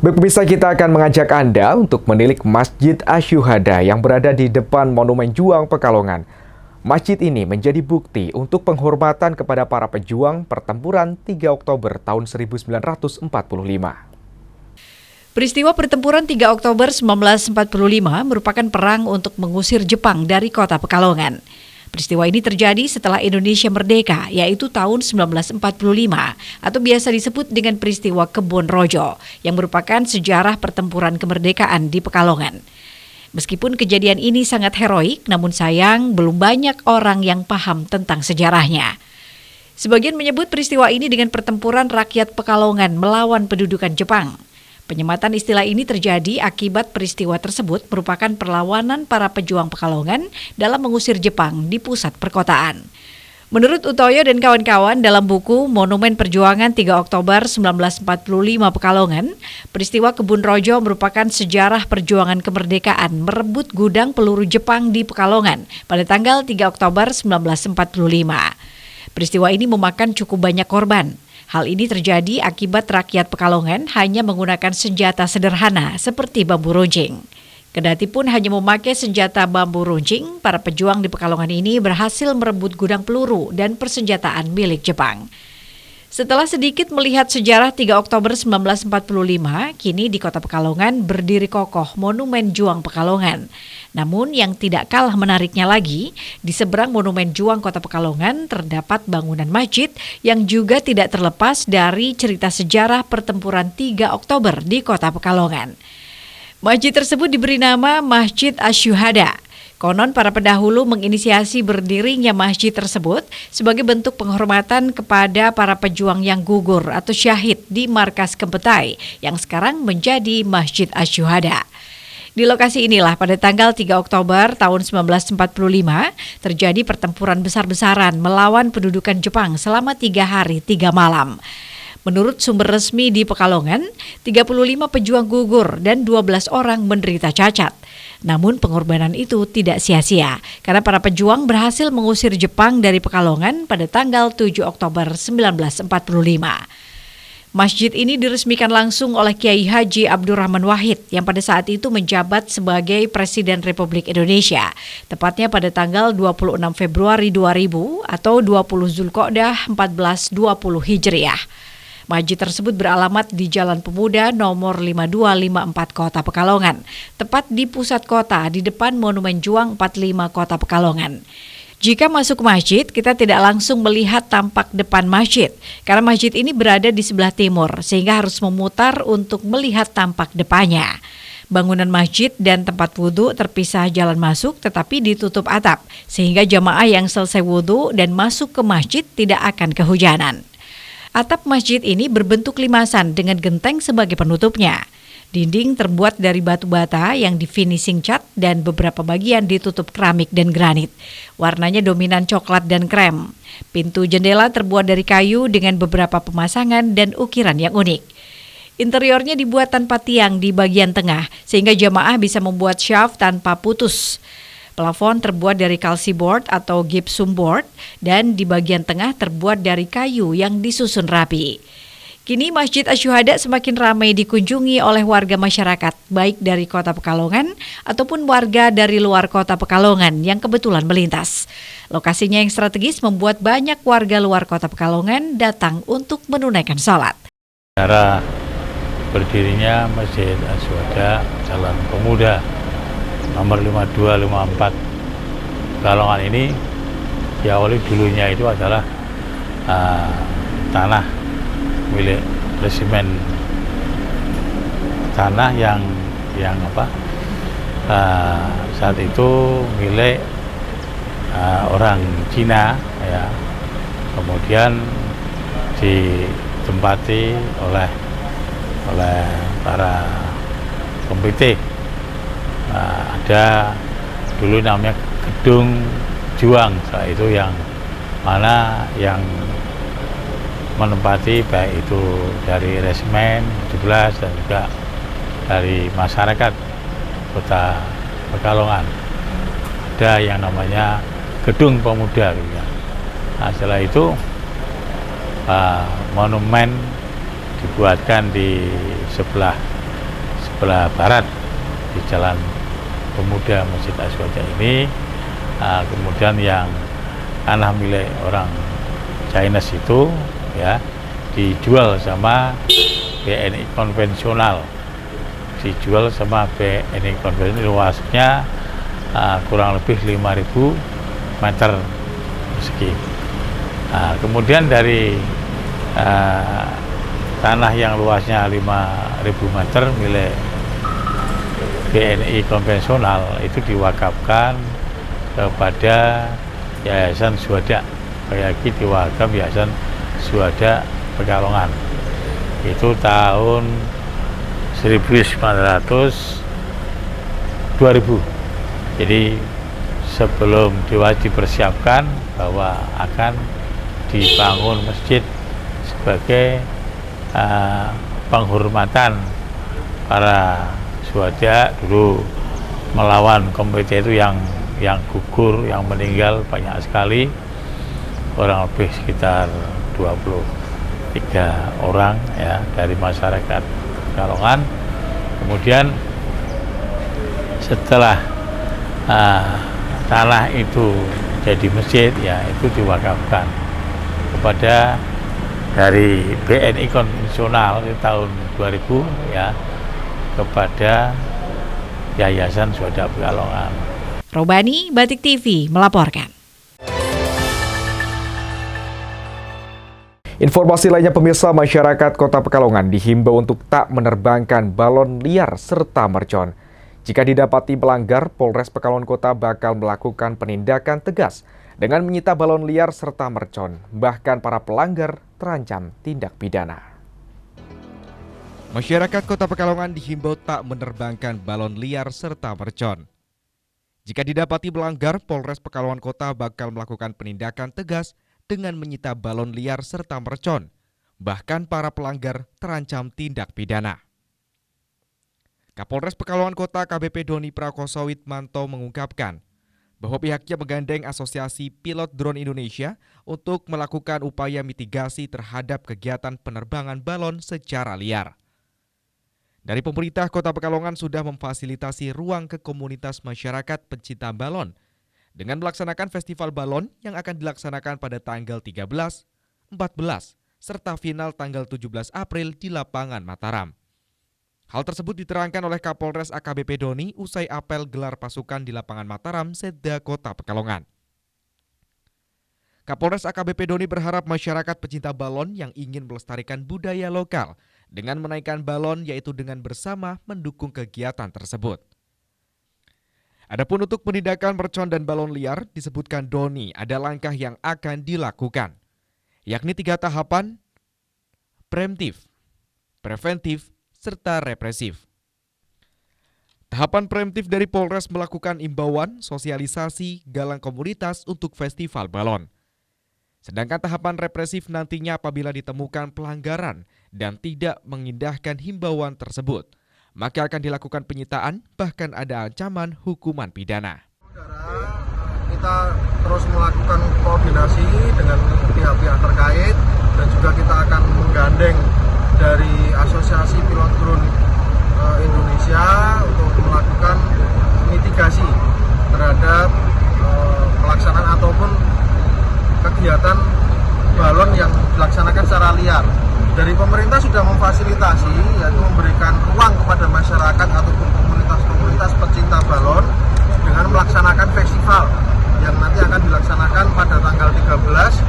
Baik pemirsa, kita akan mengajak Anda untuk menilik Masjid Asy-Syuhada yang berada di depan Monumen Juang Pekalongan. Masjid ini menjadi bukti untuk penghormatan kepada para pejuang pertempuran 3 Oktober tahun 1945. Peristiwa pertempuran 3 Oktober 1945 merupakan perang untuk mengusir Jepang dari kota Pekalongan. Peristiwa ini terjadi setelah Indonesia merdeka, yaitu tahun 1945, atau biasa disebut dengan peristiwa Kebon Rojo, yang merupakan sejarah pertempuran kemerdekaan di Pekalongan. Meskipun kejadian ini sangat heroik, namun sayang belum banyak orang yang paham tentang sejarahnya. Sebagian menyebut peristiwa ini dengan pertempuran rakyat Pekalongan melawan pendudukan Jepang. Penyematan istilah ini terjadi akibat peristiwa tersebut merupakan perlawanan para pejuang Pekalongan dalam mengusir Jepang di pusat perkotaan. Menurut Utoyo dan kawan-kawan dalam buku Monumen Perjuangan 3 Oktober 1945 Pekalongan, peristiwa Kebun Rojo merupakan sejarah perjuangan kemerdekaan merebut gudang peluru Jepang di Pekalongan pada tanggal 3 Oktober 1945. Peristiwa ini memakan cukup banyak korban. Hal ini terjadi akibat rakyat Pekalongan hanya menggunakan senjata sederhana seperti bambu runcing. Kendati pun hanya memakai senjata bambu runcing, para pejuang di Pekalongan ini berhasil merebut gudang peluru dan persenjataan milik Jepang. Setelah sedikit melihat sejarah 3 Oktober 1945, kini di Kota Pekalongan berdiri kokoh Monumen Juang Pekalongan. Namun yang tidak kalah menariknya lagi, di seberang Monumen Juang Kota Pekalongan terdapat bangunan masjid yang juga tidak terlepas dari cerita sejarah pertempuran 3 Oktober di Kota Pekalongan. Masjid tersebut diberi nama Masjid Asy-Syuhada. Konon para pendahulu menginisiasi berdirinya masjid tersebut sebagai bentuk penghormatan kepada para pejuang yang gugur atau syahid di Markas Kempetai yang sekarang menjadi Masjid Asy-Syuhada. Di lokasi inilah pada tanggal 3 Oktober tahun 1945 terjadi pertempuran besar-besaran melawan pendudukan Jepang selama 3 hari 3 malam. Menurut sumber resmi di Pekalongan, 35 pejuang gugur dan 12 orang menderita cacat. Namun pengorbanan itu tidak sia-sia karena para pejuang berhasil mengusir Jepang dari Pekalongan pada tanggal 7 Oktober 1945. Masjid ini diresmikan langsung oleh Kiai Haji Abdurrahman Wahid yang pada saat itu menjabat sebagai Presiden Republik Indonesia, tepatnya pada tanggal 26 Februari 2000 atau 20 Zulqa'dah 1420 Hijriah. Masjid tersebut beralamat di Jalan Pemuda nomor 5254 Kota Pekalongan, tepat di pusat kota di depan Monumen Juang 45 Kota Pekalongan. Jika masuk ke masjid, kita tidak langsung melihat tampak depan masjid, karena masjid ini berada di sebelah timur, sehingga harus memutar untuk melihat tampak depannya. Bangunan masjid dan tempat wudhu terpisah jalan masuk tetapi ditutup atap, sehingga jamaah yang selesai wudhu dan masuk ke masjid tidak akan kehujanan. Atap masjid ini berbentuk limasan dengan genteng sebagai penutupnya. Dinding terbuat dari batu bata yang di finishing cat dan beberapa bagian ditutup keramik dan granit. Warnanya dominan coklat dan krem. Pintu jendela terbuat dari kayu dengan beberapa pemasangan dan ukiran yang unik. Interiornya dibuat tanpa tiang di bagian tengah sehingga jamaah bisa membuat syaf tanpa putus. Plafon terbuat dari kalsi board atau gypsum board dan di bagian tengah terbuat dari kayu yang disusun rapi. Kini Masjid Asy-Syuhada semakin ramai dikunjungi oleh warga masyarakat, baik dari Kota Pekalongan ataupun warga dari luar Kota Pekalongan yang kebetulan melintas. Lokasinya yang strategis membuat banyak warga luar Kota Pekalongan datang untuk menunaikan sholat. Cara berdirinya Masjid Asy-Syuhada Jalan Pemuda nomor 5254 Pekalongan ini diawali dulunya itu adalah tanah milik resimen, tanah yang saat itu milik orang Cina ya, kemudian ditempati oleh para komite. Ada dulu namanya Gedung Juang, itu yang mana yang menempati baik itu dari resimen 17 dan juga dari masyarakat Kota Pekalongan. Ada yang namanya Gedung Pemuda gitu ya. Nah, setelah itu monumen dibuatkan di sebelah barat di Jalan Pemuda Masjid Asy-Syuhada ini. Kemudian yang tanah milik orang Chinese itu ya dijual sama BNI konvensional, luasnya kurang lebih 5.000 meter persegi. Kemudian dari tanah yang luasnya 5.000 meter milik BNI konvensional itu diwakafkan kepada Yayasan Syuhada, lagi diwakaf Yayasan Syuhada Pekalongan. Itu tahun 1900 2000. Jadi sebelum dipersiapkan bahwa akan dibangun masjid sebagai penghormatan para syuhada dulu melawan komite itu yang gugur, yang meninggal banyak sekali. kurang lebih sekitar 23 orang ya dari masyarakat Pekalongan. Kemudian setelah tanah itu jadi masjid ya itu diwakafkan kepada dari BNI konvensional di tahun 2000 ya kepada Yayasan Syuhada Pekalongan. Robani, Batik TV melaporkan. Informasi lainnya pemirsa, masyarakat Kota Pekalongan dihimbau untuk tak menerbangkan balon liar serta mercon. Jika didapati pelanggar, Polres Pekalongan Kota bakal melakukan penindakan tegas dengan menyita balon liar serta mercon. Bahkan para pelanggar terancam tindak pidana. Masyarakat Kota Pekalongan dihimbau tak menerbangkan balon liar serta mercon. Jika didapati pelanggar, Polres Pekalongan Kota bakal melakukan penindakan tegas dengan menyita balon liar serta mercon. Bahkan para pelanggar terancam tindak pidana. Kapolres Pekalongan Kota KBP Doni Prakoso Witmanto mengungkapkan bahwa pihaknya menggandeng Asosiasi Pilot Drone Indonesia untuk melakukan upaya mitigasi terhadap kegiatan penerbangan balon secara liar. Dari pemerintah Kota Pekalongan sudah memfasilitasi ruang ke komunitas masyarakat pencinta balon dengan melaksanakan festival balon yang akan dilaksanakan pada tanggal 13, 14, serta final tanggal 17 April di lapangan Mataram. Hal tersebut diterangkan oleh Kapolres AKBP Doni usai apel gelar pasukan di lapangan Mataram, Setda Kota Pekalongan. Kapolres AKBP Doni berharap masyarakat pecinta balon yang ingin melestarikan budaya lokal dengan menaikkan balon yaitu dengan bersama mendukung kegiatan tersebut. Adapun untuk penindakan mercon dan balon liar, disebutkan Doni ada langkah yang akan dilakukan, yakni 3 tahapan: preemptif, preventif, serta represif. Tahapan preemptif dari Polres melakukan imbauan, sosialisasi, galang komunitas untuk festival balon. Sedangkan tahapan represif nantinya apabila ditemukan pelanggaran dan tidak mengindahkan himbauan tersebut, maka akan dilakukan penyitaan, bahkan ada ancaman hukuman pidana. Kita terus melakukan koordinasi dengan pihak-pihak terkait dan juga kita akan menggandeng dari Asosiasi Pilot Drone Indonesia untuk melakukan mitigasi terhadap pelaksanaan ataupun kegiatan balon yang dilaksanakan secara liar. Dari pemerintah sudah memfasilitasi, yaitu memberikan ruang kepada masyarakat ataupun komunitas-komunitas pecinta balon dengan melaksanakan festival yang nanti akan dilaksanakan pada tanggal 13,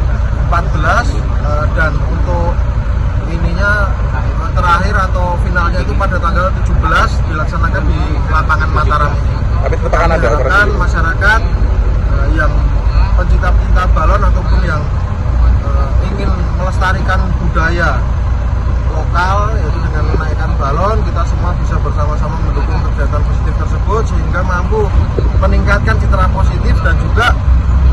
14 dan untuk ininya terakhir atau finalnya itu pada tanggal 17 dilaksanakan di lapangan Mataram ini. Tapi diharapkan masyarakat yang pencinta-pencinta balon ataupun yang ingin melestarikan budaya lokal yaitu dengan menaikkan balon, kita semua bisa bersama-sama mendukung kegiatan positif tersebut sehingga mampu meningkatkan citra positif dan juga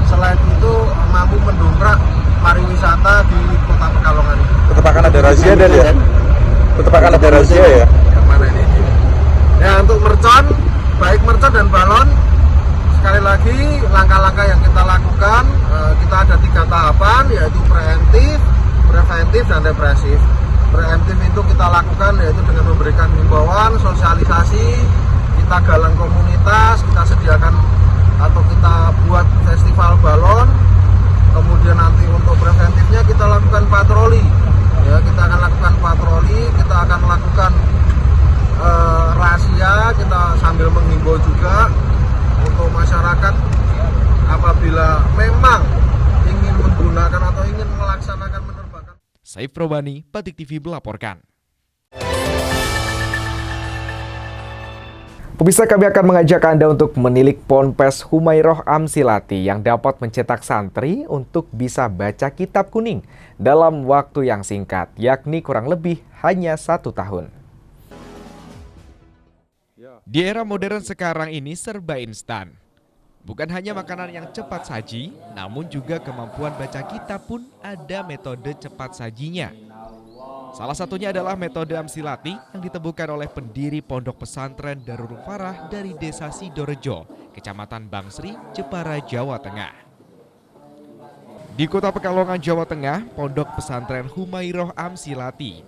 selain itu mampu mendongkrak pariwisata di Kota Pekalongan ini. Tetap akan ada razia dan ya? Tetap akan ada razia ya? Yang mana ini? Ya, untuk mercon, baik mercon dan balon, sekali lagi langkah-langkah yang kita lakukan, kita ada 3 tahapan yaitu preemptif, preventif, dan represif. Preemptif itu kita lakukan yaitu dengan memberikan himbauan, sosialisasi, kita galang komunitas, kita sediakan atau kita buat festival balon. Kemudian nanti untuk preventifnya kita lakukan patroli. Ya, kita akan lakukan patroli, kita akan lakukan rahasia, kita sambil menghimbau juga untuk masyarakat apabila memang ingin menggunakan atau ingin melaksanakan penerbangan. Saif Robani, Batik TV melaporkan. Pemirsa, kami akan mengajak Anda untuk menilik Ponpes Humairoh Amsilati yang dapat mencetak santri untuk bisa baca kitab kuning dalam waktu yang singkat, yakni kurang lebih hanya 1 tahun. Di era modern sekarang ini serba instan. Bukan hanya makanan yang cepat saji, namun juga kemampuan baca kitab pun ada metode cepat sajinya. Salah satunya adalah metode Amsilati yang ditemukan oleh pendiri Pondok Pesantren Darul Farah dari Desa Sidorejo, Kecamatan Bangsri, Jepara, Jawa Tengah. Di Kota Pekalongan, Jawa Tengah, Pondok Pesantren Humairoh Amsilati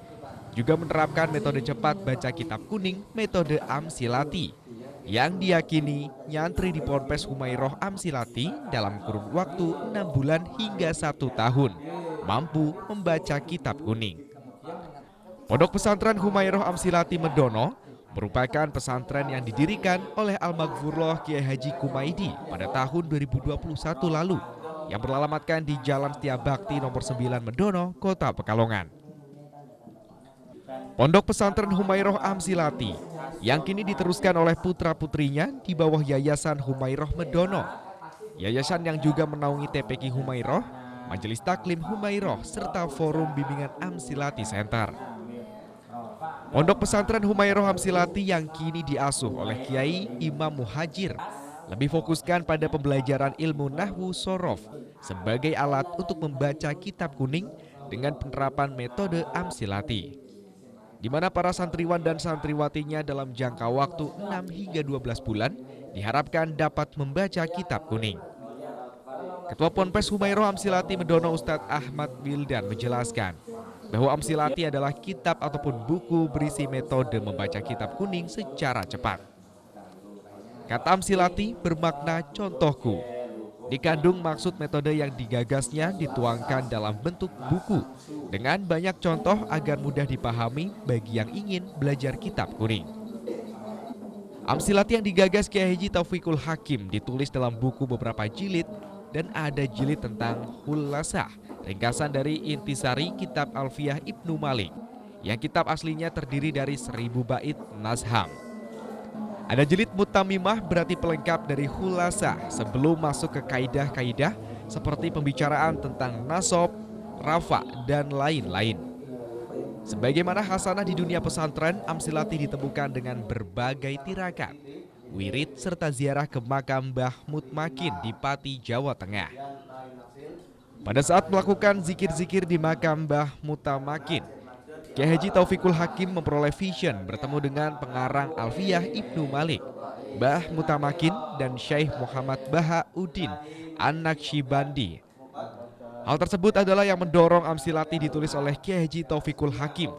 juga menerapkan metode cepat baca kitab kuning, metode Amsilati, yang diyakini nyantri di Ponpes Humairoh Amsilati dalam kurun waktu 6 bulan hingga 1 tahun mampu membaca kitab kuning. Pondok Pesantren Humairoh Amsilati Medono merupakan pesantren yang didirikan oleh Al-Maghfurullah Kiai Haji Kumaidi pada tahun 2021 lalu, yang beralamatkan di Jalan Setiabakti nomor 9 Medono, Kota Pekalongan. Pondok Pesantren Humairoh Amsilati yang kini diteruskan oleh putra-putrinya di bawah Yayasan Humairoh Medono, yayasan yang juga menaungi TPQ Humairoh, Majelis Taklim Humairoh, serta Forum Bimbingan Amsilati Center. Pondok Pesantren Humairoh Amsilati yang kini diasuh oleh Kiai Imam Muhajir lebih fokuskan pada pembelajaran ilmu nahwu sorof sebagai alat untuk membaca kitab kuning dengan penerapan metode Amsilati, di mana para santriwan dan santriwatinya dalam jangka waktu 6 hingga 12 bulan diharapkan dapat membaca kitab kuning. Ketua Ponpes Humairoh Amsilati Medono Ustadz Ahmad Wildan menjelaskan bahwa Amsilati adalah kitab ataupun buku berisi metode membaca kitab kuning secara cepat. Kata Amsilati bermakna contohku. Dikandung maksud metode yang digagasnya dituangkan dalam bentuk buku dengan banyak contoh agar mudah dipahami bagi yang ingin belajar kitab kuning. Amsilati yang digagas Kiai Haji Taufikul Hakim ditulis dalam buku beberapa jilid dan ada jilid tentang Hulasah, ringkasan dari intisari kitab Alfiyah Ibnu Malik, yang kitab aslinya terdiri dari 1000 bait nazham. Ada jilid Mutamimah berarti pelengkap dari Hulasah sebelum masuk ke kaidah-kaidah seperti pembicaraan tentang nasab, rafa, dan lain-lain. Sebagaimana hasanah di dunia pesantren, Amsilati ditemukan dengan berbagai tirakat, wirid, serta ziarah ke makam Mbah Mutmakin di Pati, Jawa Tengah. Pada saat melakukan zikir-zikir di makam Mbah Mutamakin, Kiai Haji Taufikul Hakim memperoleh vision bertemu dengan pengarang Alfiyah Ibnu Malik, Mbah Mutamakin, dan Syekh Muhammad Bahauddin An-Naqsyibandi. Hal tersebut adalah yang mendorong Amsilati ditulis oleh Kiai Haji Taufikul Hakim.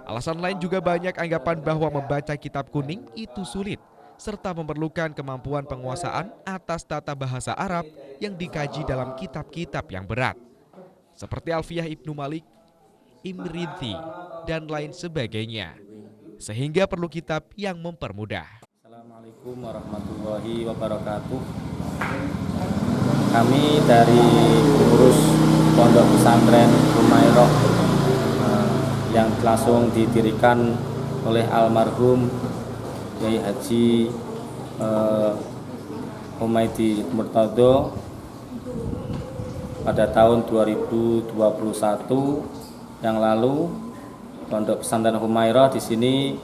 Alasan lain juga banyak anggapan bahwa membaca kitab kuning itu sulit, serta memerlukan kemampuan penguasaan atas tata bahasa Arab yang dikaji dalam kitab-kitab yang berat, seperti Alfiyah Ibnu Malik, Imrinti, dan lain sebagainya, sehingga perlu kitab yang mempermudah. Assalamualaikum warahmatullahi wabarakatuh. Kami dari pengurus Pondok Pesantren Humairoh yang langsung didirikan oleh almarhum Kiai Haji Humaidi Murtado pada tahun 2021 yang lalu. Pondok Pesantren Humairoh di sini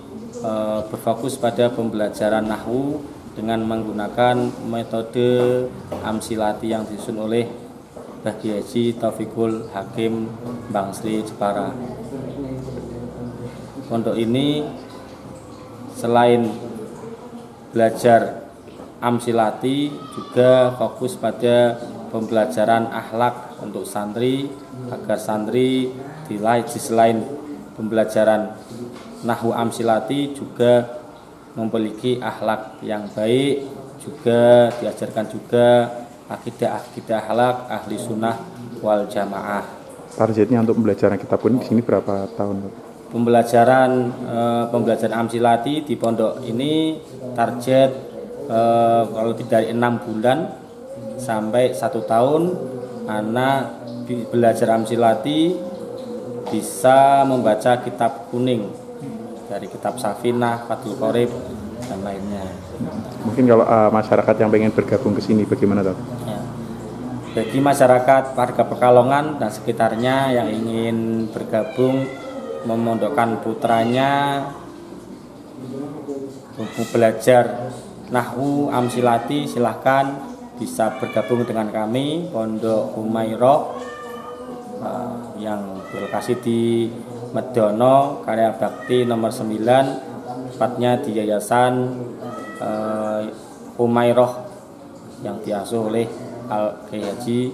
berfokus pada pembelajaran nahwu dengan menggunakan metode Amsilati yang disusun oleh Mbah Kiai Haji Taufikul Hakim Bangsri Jepara. Pondok ini selain belajar Amsilati juga fokus pada pembelajaran akhlak untuk santri agar santri di selain pembelajaran nahwu Amsilati juga memiliki akhlak yang baik, juga diajarkan juga akidah akhlak ahli sunnah wal jamaah. Targetnya untuk pembelajaran kitab kuning di sini berapa tahun? Pembelajaran Amsilati di pondok ini target kalau dari 6 bulan sampai 1 tahun anak belajar Amsilati bisa membaca kitab kuning dari kitab Safinah, Fathul Qorib, dan lainnya. Mungkin kalau masyarakat yang pengen bergabung ke sini bagaimana, Dok? Ya. Bagi masyarakat warga Pekalongan dan sekitarnya yang ingin bergabung memondokkan putranya untuk belajar nahwu Amsilati, silahkan bisa bergabung dengan kami Pondok Humairoh yang berlokasi di Medono, Karya Bakti nomor 9, tepatnya di Yayasan Humairoh yang diasuh oleh Kiai Haji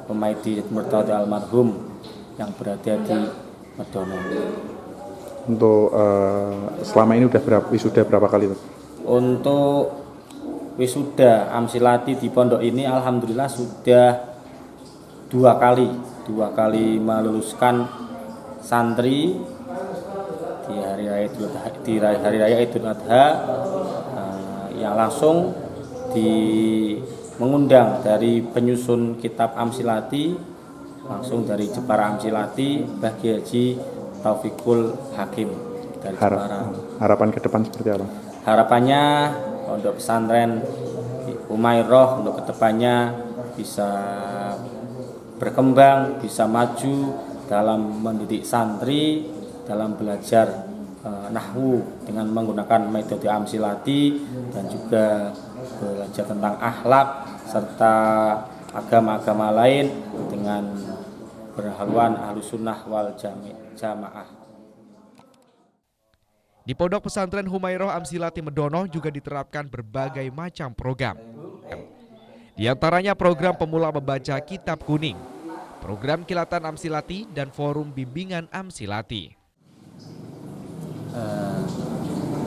Humaydi Murtadha almarhum yang berada di Medono. Untuk selama ini wisuda berapa kali, Pak? Untuk wisuda Amsilati di pondok ini alhamdulillah sudah dua kali meluluskan santri di hari raya Idul Adha, yang langsung mengundang dari penyusun kitab Amsilati, langsung dari Jepara Amsilati, Bagi Haji Taufikul Hakim dari Jepara. Harapan ke depan seperti apa? Harapannya pondok pesantren Humairah untuk kedepannya bisa berkembang, bisa maju dalam mendidik santri, dalam belajar nahwu dengan menggunakan metode Amsilati, dan juga belajar tentang akhlak serta agama-agama lain dengan berhaluan Ahlussunnah wal Jamaah. Di Pondok Pesantren Humairah Amsilati Medono juga diterapkan berbagai macam program. Di antaranya program pemula membaca Kitab Kuning, program Kilatan Amsilati, dan forum bimbingan Amsilati.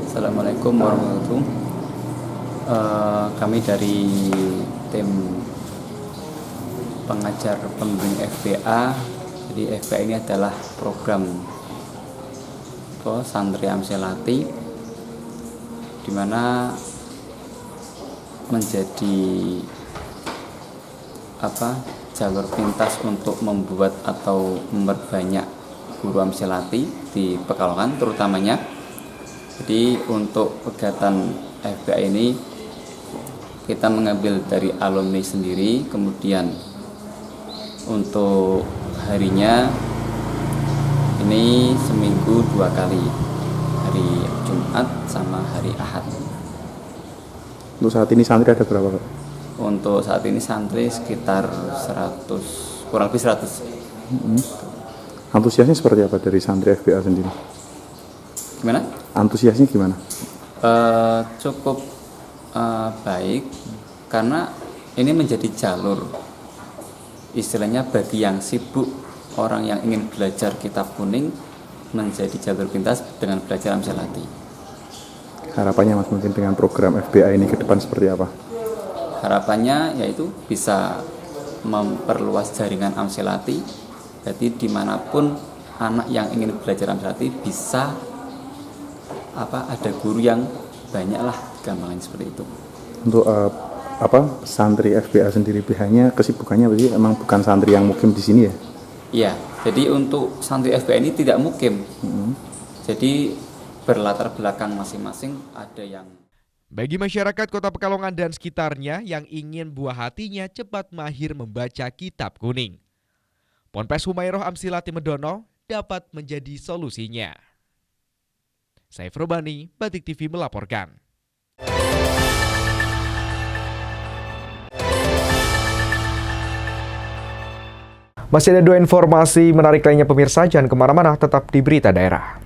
Assalamualaikum warahmatullahi wabarakatuh. Kami dari tim pengajar pembimbing FBA. Jadi FBA ini adalah program santri Amsilati, di mana menjadi jalur pintas untuk membuat atau memperbanyak guru Amsilati di Pekalongan terutamanya. Jadi untuk kegiatan FBA ini kita mengambil dari alumni sendiri, kemudian untuk harinya ini seminggu 2 kali, hari Jumat sama hari Ahad. Untuk saat ini santri ada berapa, Pak? Untuk saat ini santri sekitar 100, kurang lebih 100. Antusiasnya seperti apa dari santri FBA sendiri? Gimana? Antusiasnya gimana? Cukup baik, karena ini menjadi jalur istilahnya bagi yang sibuk, orang yang ingin belajar Kitab Kuning, menjadi jalur pintas dengan belajar Amsilati. Harapannya Mas mungkin dengan program FBA ini ke depan seperti apa? Harapannya yaitu bisa memperluas jaringan Amsilati, jadi dimanapun anak yang ingin belajar Amsilati bisa ada guru yang banyak lah, gampangan seperti itu. Untuk santri FBA sendiri biasanya kesibukannya berarti emang bukan santri yang mukim di sini ya? Iya, jadi untuk santri FBA ini tidak mukim. Jadi berlatar belakang masing-masing ada yang. Bagi masyarakat Kota Pekalongan dan sekitarnya yang ingin buah hatinya cepat mahir membaca Kitab Kuning, Ponpes Humairah Amsilati Medono dapat menjadi solusinya. Saif Robani, Batik TV melaporkan. Masih ada 2 informasi menarik lainnya pemirsa, jangan kemana-mana, tetap di Berita Daerah.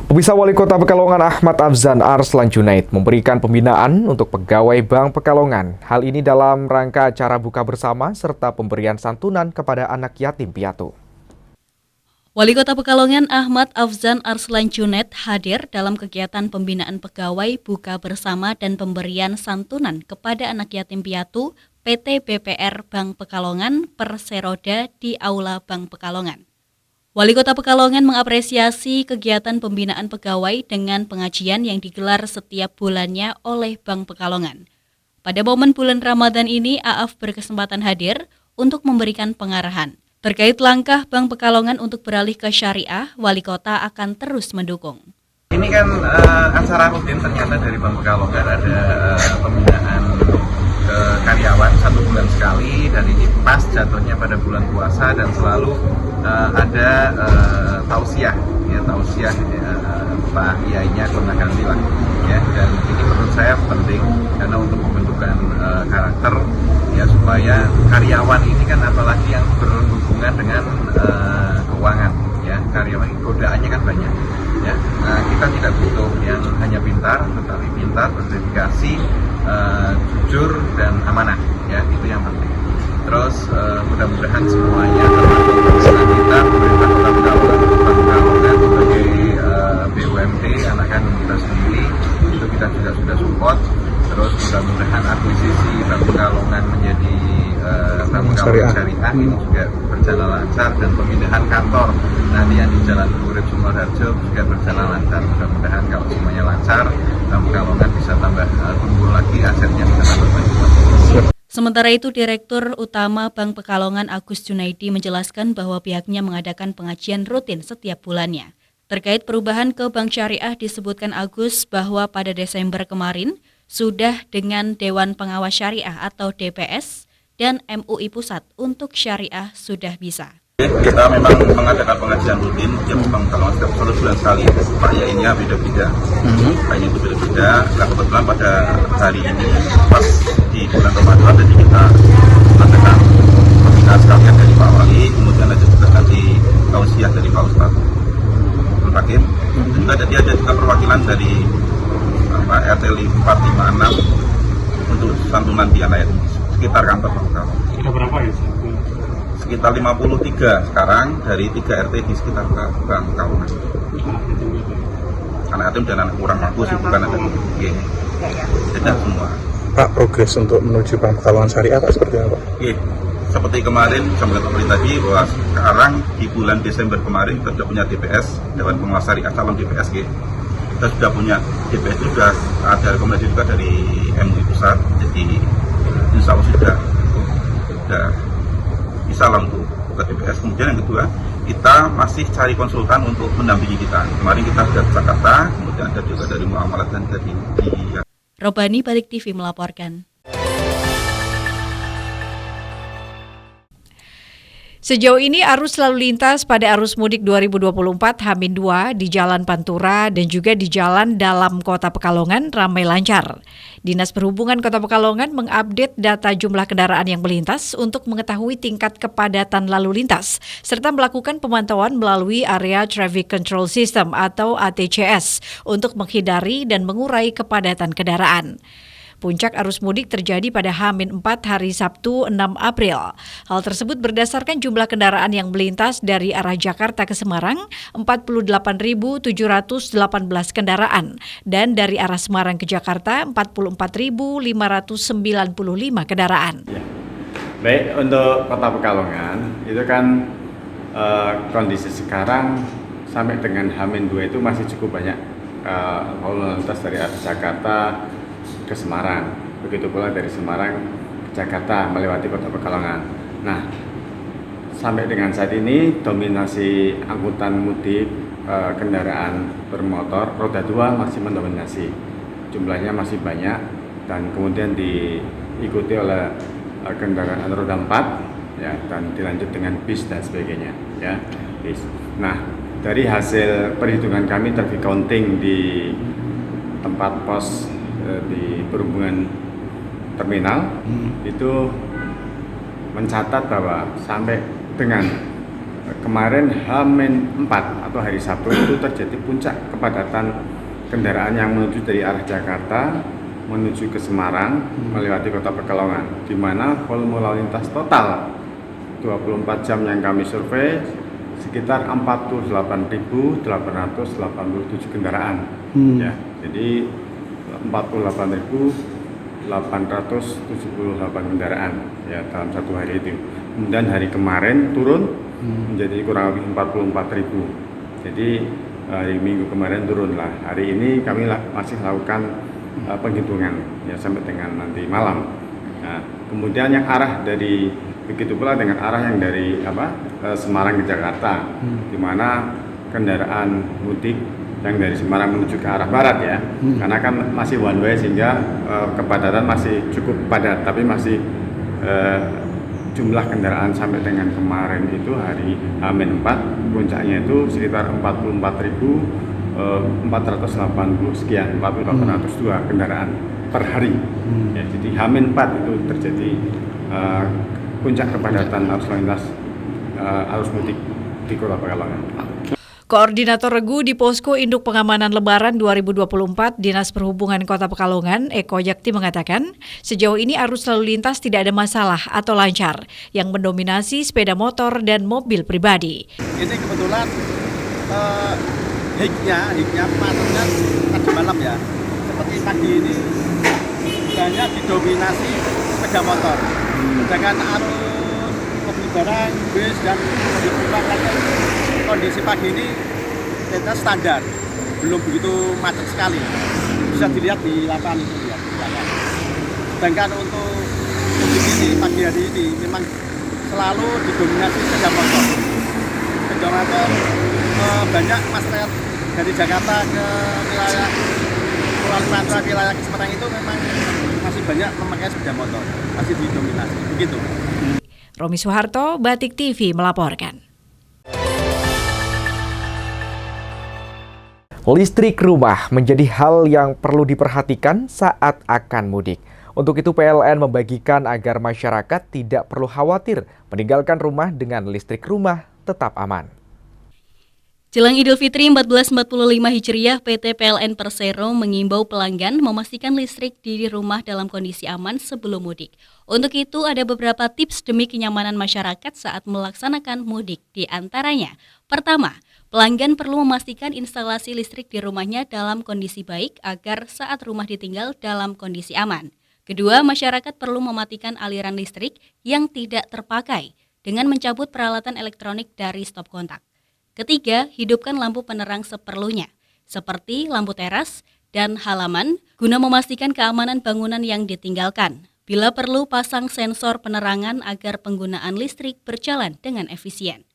Pemirsa, Wali Kota Pekalongan Ahmad Afzan Arslan Junaid memberikan pembinaan untuk pegawai Bank Pekalongan. Hal ini dalam rangka acara buka bersama serta pemberian santunan kepada anak yatim piatu. Wali Kota Pekalongan Ahmad Afzan Arslan Junaid hadir dalam kegiatan pembinaan pegawai buka bersama dan pemberian santunan kepada anak yatim piatu PT BPR Bank Pekalongan Perseroda di Aula Bank Pekalongan. Wali Kota Pekalongan mengapresiasi kegiatan pembinaan pegawai dengan pengajian yang digelar setiap bulannya oleh Bank Pekalongan. Pada momen bulan Ramadan ini, AAF berkesempatan hadir untuk memberikan pengarahan. Terkait langkah Bank Pekalongan untuk beralih ke syariah, Wali Kota akan terus mendukung. Ini kan acara rutin ternyata dari Bank Pekalongan, ada pembinaan ke karyawan 1 bulan sekali, dan ini pas jatuhnya pada bulan puasa dan selalu ada tausiah Pak Kiainya kontak-ganti lah ya, dan ini menurut saya penting karena untuk pembentukan karakter ya, supaya karyawan ini kan apalagi yang berhubungan dengan keuangan ya, karyawan godaannya kan banyak ya. Kita tidak butuh yang hanya pintar, tetapi pintar, berdedikasi, jujur dan amanah ya, itu yang penting. Terus mudah-mudahan semuanya termasuk kita, pemerintah Kota Pekalongan sebagai BUMD, anak kandung kita sendiri, itu kita juga sudah support. Terus mudah-mudahan akuisisi Bank Pekalongan menjadi Bank Pekalongan Syariah ini juga berjalan lancar, dan pemindahan kantor nanti yang di Jalan Urip Sumoharjo juga berjalan lancar. Mudah-mudahan kalau semuanya lancar, Bank Pekalongan bisa tambah tumbuh lagi, asetnya bisa tambah banyak. Sementara itu, Direktur Utama Bank Pekalongan Agus Junaidi menjelaskan bahwa pihaknya mengadakan pengajian rutin setiap bulannya. Terkait perubahan ke Bank Syariah, disebutkan Agus bahwa pada Desember kemarin sudah dengan Dewan Pengawas Syariah atau DPS dan MUI Pusat untuk Syariah sudah bisa. Kita memang mengadakan pengajian rutin tiap Bank Pekalongan setiap 1 bulan sekali. Pak Yainya beda-beda. Kayaknya itu beda-beda. Nah, kebetulan pada hari ini pas di bulan Ramadan, jadi kita mengadakan pembinaan sekalian dari Pak Wali, kemudian ada juga nanti tausiah dari Pak Ustadz Hakim. Dan juga ada juga perwakilan dari RT 456 untuk santunan di anak sekitar kantor Bank Pekalongan. Sudah berapa ya? Sekitar 53 sekarang dari 3 RT di sekitar Bank Pekalongan. Anak yatim dan anak kurang mampu sih, bukan ada tidak semua. Pak, progres untuk menuju Bank Pekalongan Syariah Pak seperti apa? Seperti kemarin saya seperti tadi bahwa sekarang di bulan Desember kemarin kita sudah punya DPS, Dewan Pengawas Syariah calon DPS. Kita sudah punya DPS, sudah ada rekomendasi juga dari MUI Pusat, jadi insya Allah sudah bisa lah untuk ke DPS. Kemudian yang kedua, kita masih cari konsultan untuk mendampingi kita. Kemarin kita sudah ke Jakarta, kemudian ada juga dari Muamalat dan dari Robani, Balik TV melaporkan. Sejauh ini arus lalu lintas pada arus mudik 2024 H-2 di Jalan Pantura dan juga di jalan dalam Kota Pekalongan ramai lancar. Dinas Perhubungan Kota Pekalongan mengupdate data jumlah kendaraan yang melintas untuk mengetahui tingkat kepadatan lalu lintas, serta melakukan pemantauan melalui Area Traffic Control System atau ATCS untuk menghindari dan mengurai kepadatan kendaraan. Puncak arus mudik terjadi pada H-4 hari Sabtu 6 April. Hal tersebut berdasarkan jumlah kendaraan yang melintas dari arah Jakarta ke Semarang, 48.718 kendaraan, dan dari arah Semarang ke Jakarta, 44.595 kendaraan. Ya. Baik, untuk Kota Pekalongan, itu kan kondisi sekarang sampai dengan H-2 itu masih cukup banyak lalu lintas dari arah Jakarta ke Semarang, begitu pula dari Semarang ke Jakarta melewati Kota Pekalongan. Nah, sampai dengan saat ini dominasi angkutan mudik kendaraan bermotor roda 2 masih mendominasi, jumlahnya masih banyak, dan kemudian diikuti oleh kendaraan roda 4 ya, dan dilanjut dengan bis dan sebagainya ya. Bis. Nah, dari hasil perhitungan kami traffic counting di tempat pos di perhubungan terminal itu mencatat bahwa sampai dengan kemarin H-4 atau hari Sabtu itu terjadi puncak kepadatan kendaraan yang menuju dari arah Jakarta menuju ke Semarang melewati Kota Pekalongan, di mana volume lalu lintas total 24 jam yang kami survei sekitar 48.887 kendaraan. Ya, jadi 48.878 kendaraan ya dalam satu hari itu. Kemudian hari kemarin turun menjadi kurang lebih 44.000. Jadi hari Minggu kemarin turun lah. Hari ini kami masih lakukan penghitungan ya sampai dengan nanti malam. Nah, kemudian yang arah dari begitu pula dengan arah yang dari Semarang ke Jakarta, di mana kendaraan mudik yang dari Semarang menuju ke arah barat ya, karena kan masih one way sehingga kepadatan masih cukup padat, tapi masih jumlah kendaraan sampai dengan kemarin itu hari H-4 puncaknya itu sekitar 44.480 sekian, 4802 kendaraan per hari. Ya, jadi H-4 itu terjadi puncak kepadatan arus lalu lintas arus mudik di Kota Pekalongan. Koordinator Regu di Posko Induk Pengamanan Lebaran 2024 Dinas Perhubungan Kota Pekalongan, Eko Yakti mengatakan, sejauh ini arus lalu lintas tidak ada masalah atau lancar, yang mendominasi sepeda motor dan mobil pribadi. Ini kebetulan hiknya macetnya tadi malam ya. Seperti pagi ini banyak didominasi sepeda motor. Sedangkan arus mobil barang, bis dan mobil pribadi kondisi pagi ini kita standar, belum begitu macet sekali. Bisa dilihat di lapangan itu ya. Sedangkan untuk mudik ini pagi hari ini memang selalu didominasi sepeda motor. Sepeda motor banyak masyarakat dari Jakarta ke wilayah Kalimantan, wilayah Semarang itu memang masih banyak memakai sepeda motor, masih didominasi. Begitu. Romi Soeharto, Batik TV melaporkan. Listrik rumah menjadi hal yang perlu diperhatikan saat akan mudik. Untuk itu PLN membagikan agar masyarakat tidak perlu khawatir meninggalkan rumah dengan listrik rumah tetap aman. Jelang Idul Fitri 1445 Hijriah, PT PLN Persero mengimbau pelanggan memastikan listrik di rumah dalam kondisi aman sebelum mudik. Untuk itu ada beberapa tips demi kenyamanan masyarakat saat melaksanakan mudik. Di antaranya, pertama, pelanggan perlu memastikan instalasi listrik di rumahnya dalam kondisi baik agar saat rumah ditinggal dalam kondisi aman. Kedua, masyarakat perlu mematikan aliran listrik yang tidak terpakai dengan mencabut peralatan elektronik dari stop kontak. Ketiga, hidupkan lampu penerang seperlunya, seperti lampu teras dan halaman, guna memastikan keamanan bangunan yang ditinggalkan. Bila perlu, pasang sensor penerangan agar penggunaan listrik berjalan dengan efisien.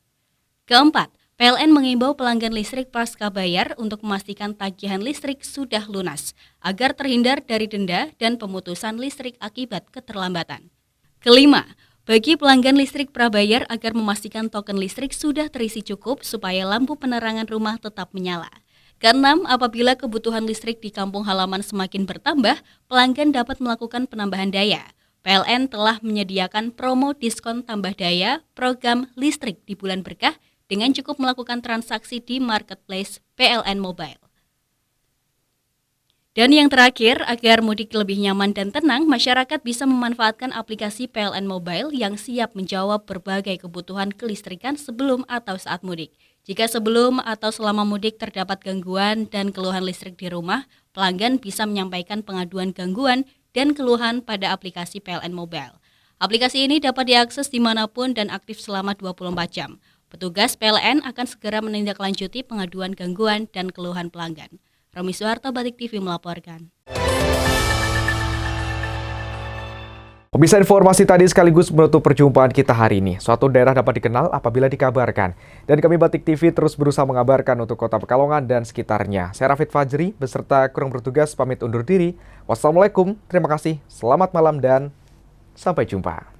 Keempat, PLN mengimbau pelanggan listrik pasca bayar untuk memastikan tagihan listrik sudah lunas, agar terhindar dari denda dan pemutusan listrik akibat keterlambatan. Kelima, bagi pelanggan listrik prabayar agar memastikan token listrik sudah terisi cukup supaya lampu penerangan rumah tetap menyala. Keenam, apabila kebutuhan listrik di kampung halaman semakin bertambah, pelanggan dapat melakukan penambahan daya. PLN telah menyediakan promo diskon tambah daya program listrik di bulan berkah dengan cukup melakukan transaksi di marketplace PLN Mobile. Dan yang terakhir, agar mudik lebih nyaman dan tenang, masyarakat bisa memanfaatkan aplikasi PLN Mobile yang siap menjawab berbagai kebutuhan kelistrikan sebelum atau saat mudik. Jika sebelum atau selama mudik terdapat gangguan dan keluhan listrik di rumah, pelanggan bisa menyampaikan pengaduan gangguan dan keluhan pada aplikasi PLN Mobile. Aplikasi ini dapat diakses dimanapun dan aktif selama 24 jam. Petugas PLN akan segera menindaklanjuti pengaduan gangguan dan keluhan pelanggan. Romi Soeharto, Batik TV melaporkan. Pemirsa, informasi tadi sekaligus menutup perjumpaan kita hari ini. Suatu daerah dapat dikenal apabila dikabarkan. Dan kami Batik TV terus berusaha mengabarkan untuk Kota Pekalongan dan sekitarnya. Saya Rafid Fajri beserta kurang bertugas pamit undur diri. Wassalamualaikum, terima kasih, selamat malam dan sampai jumpa.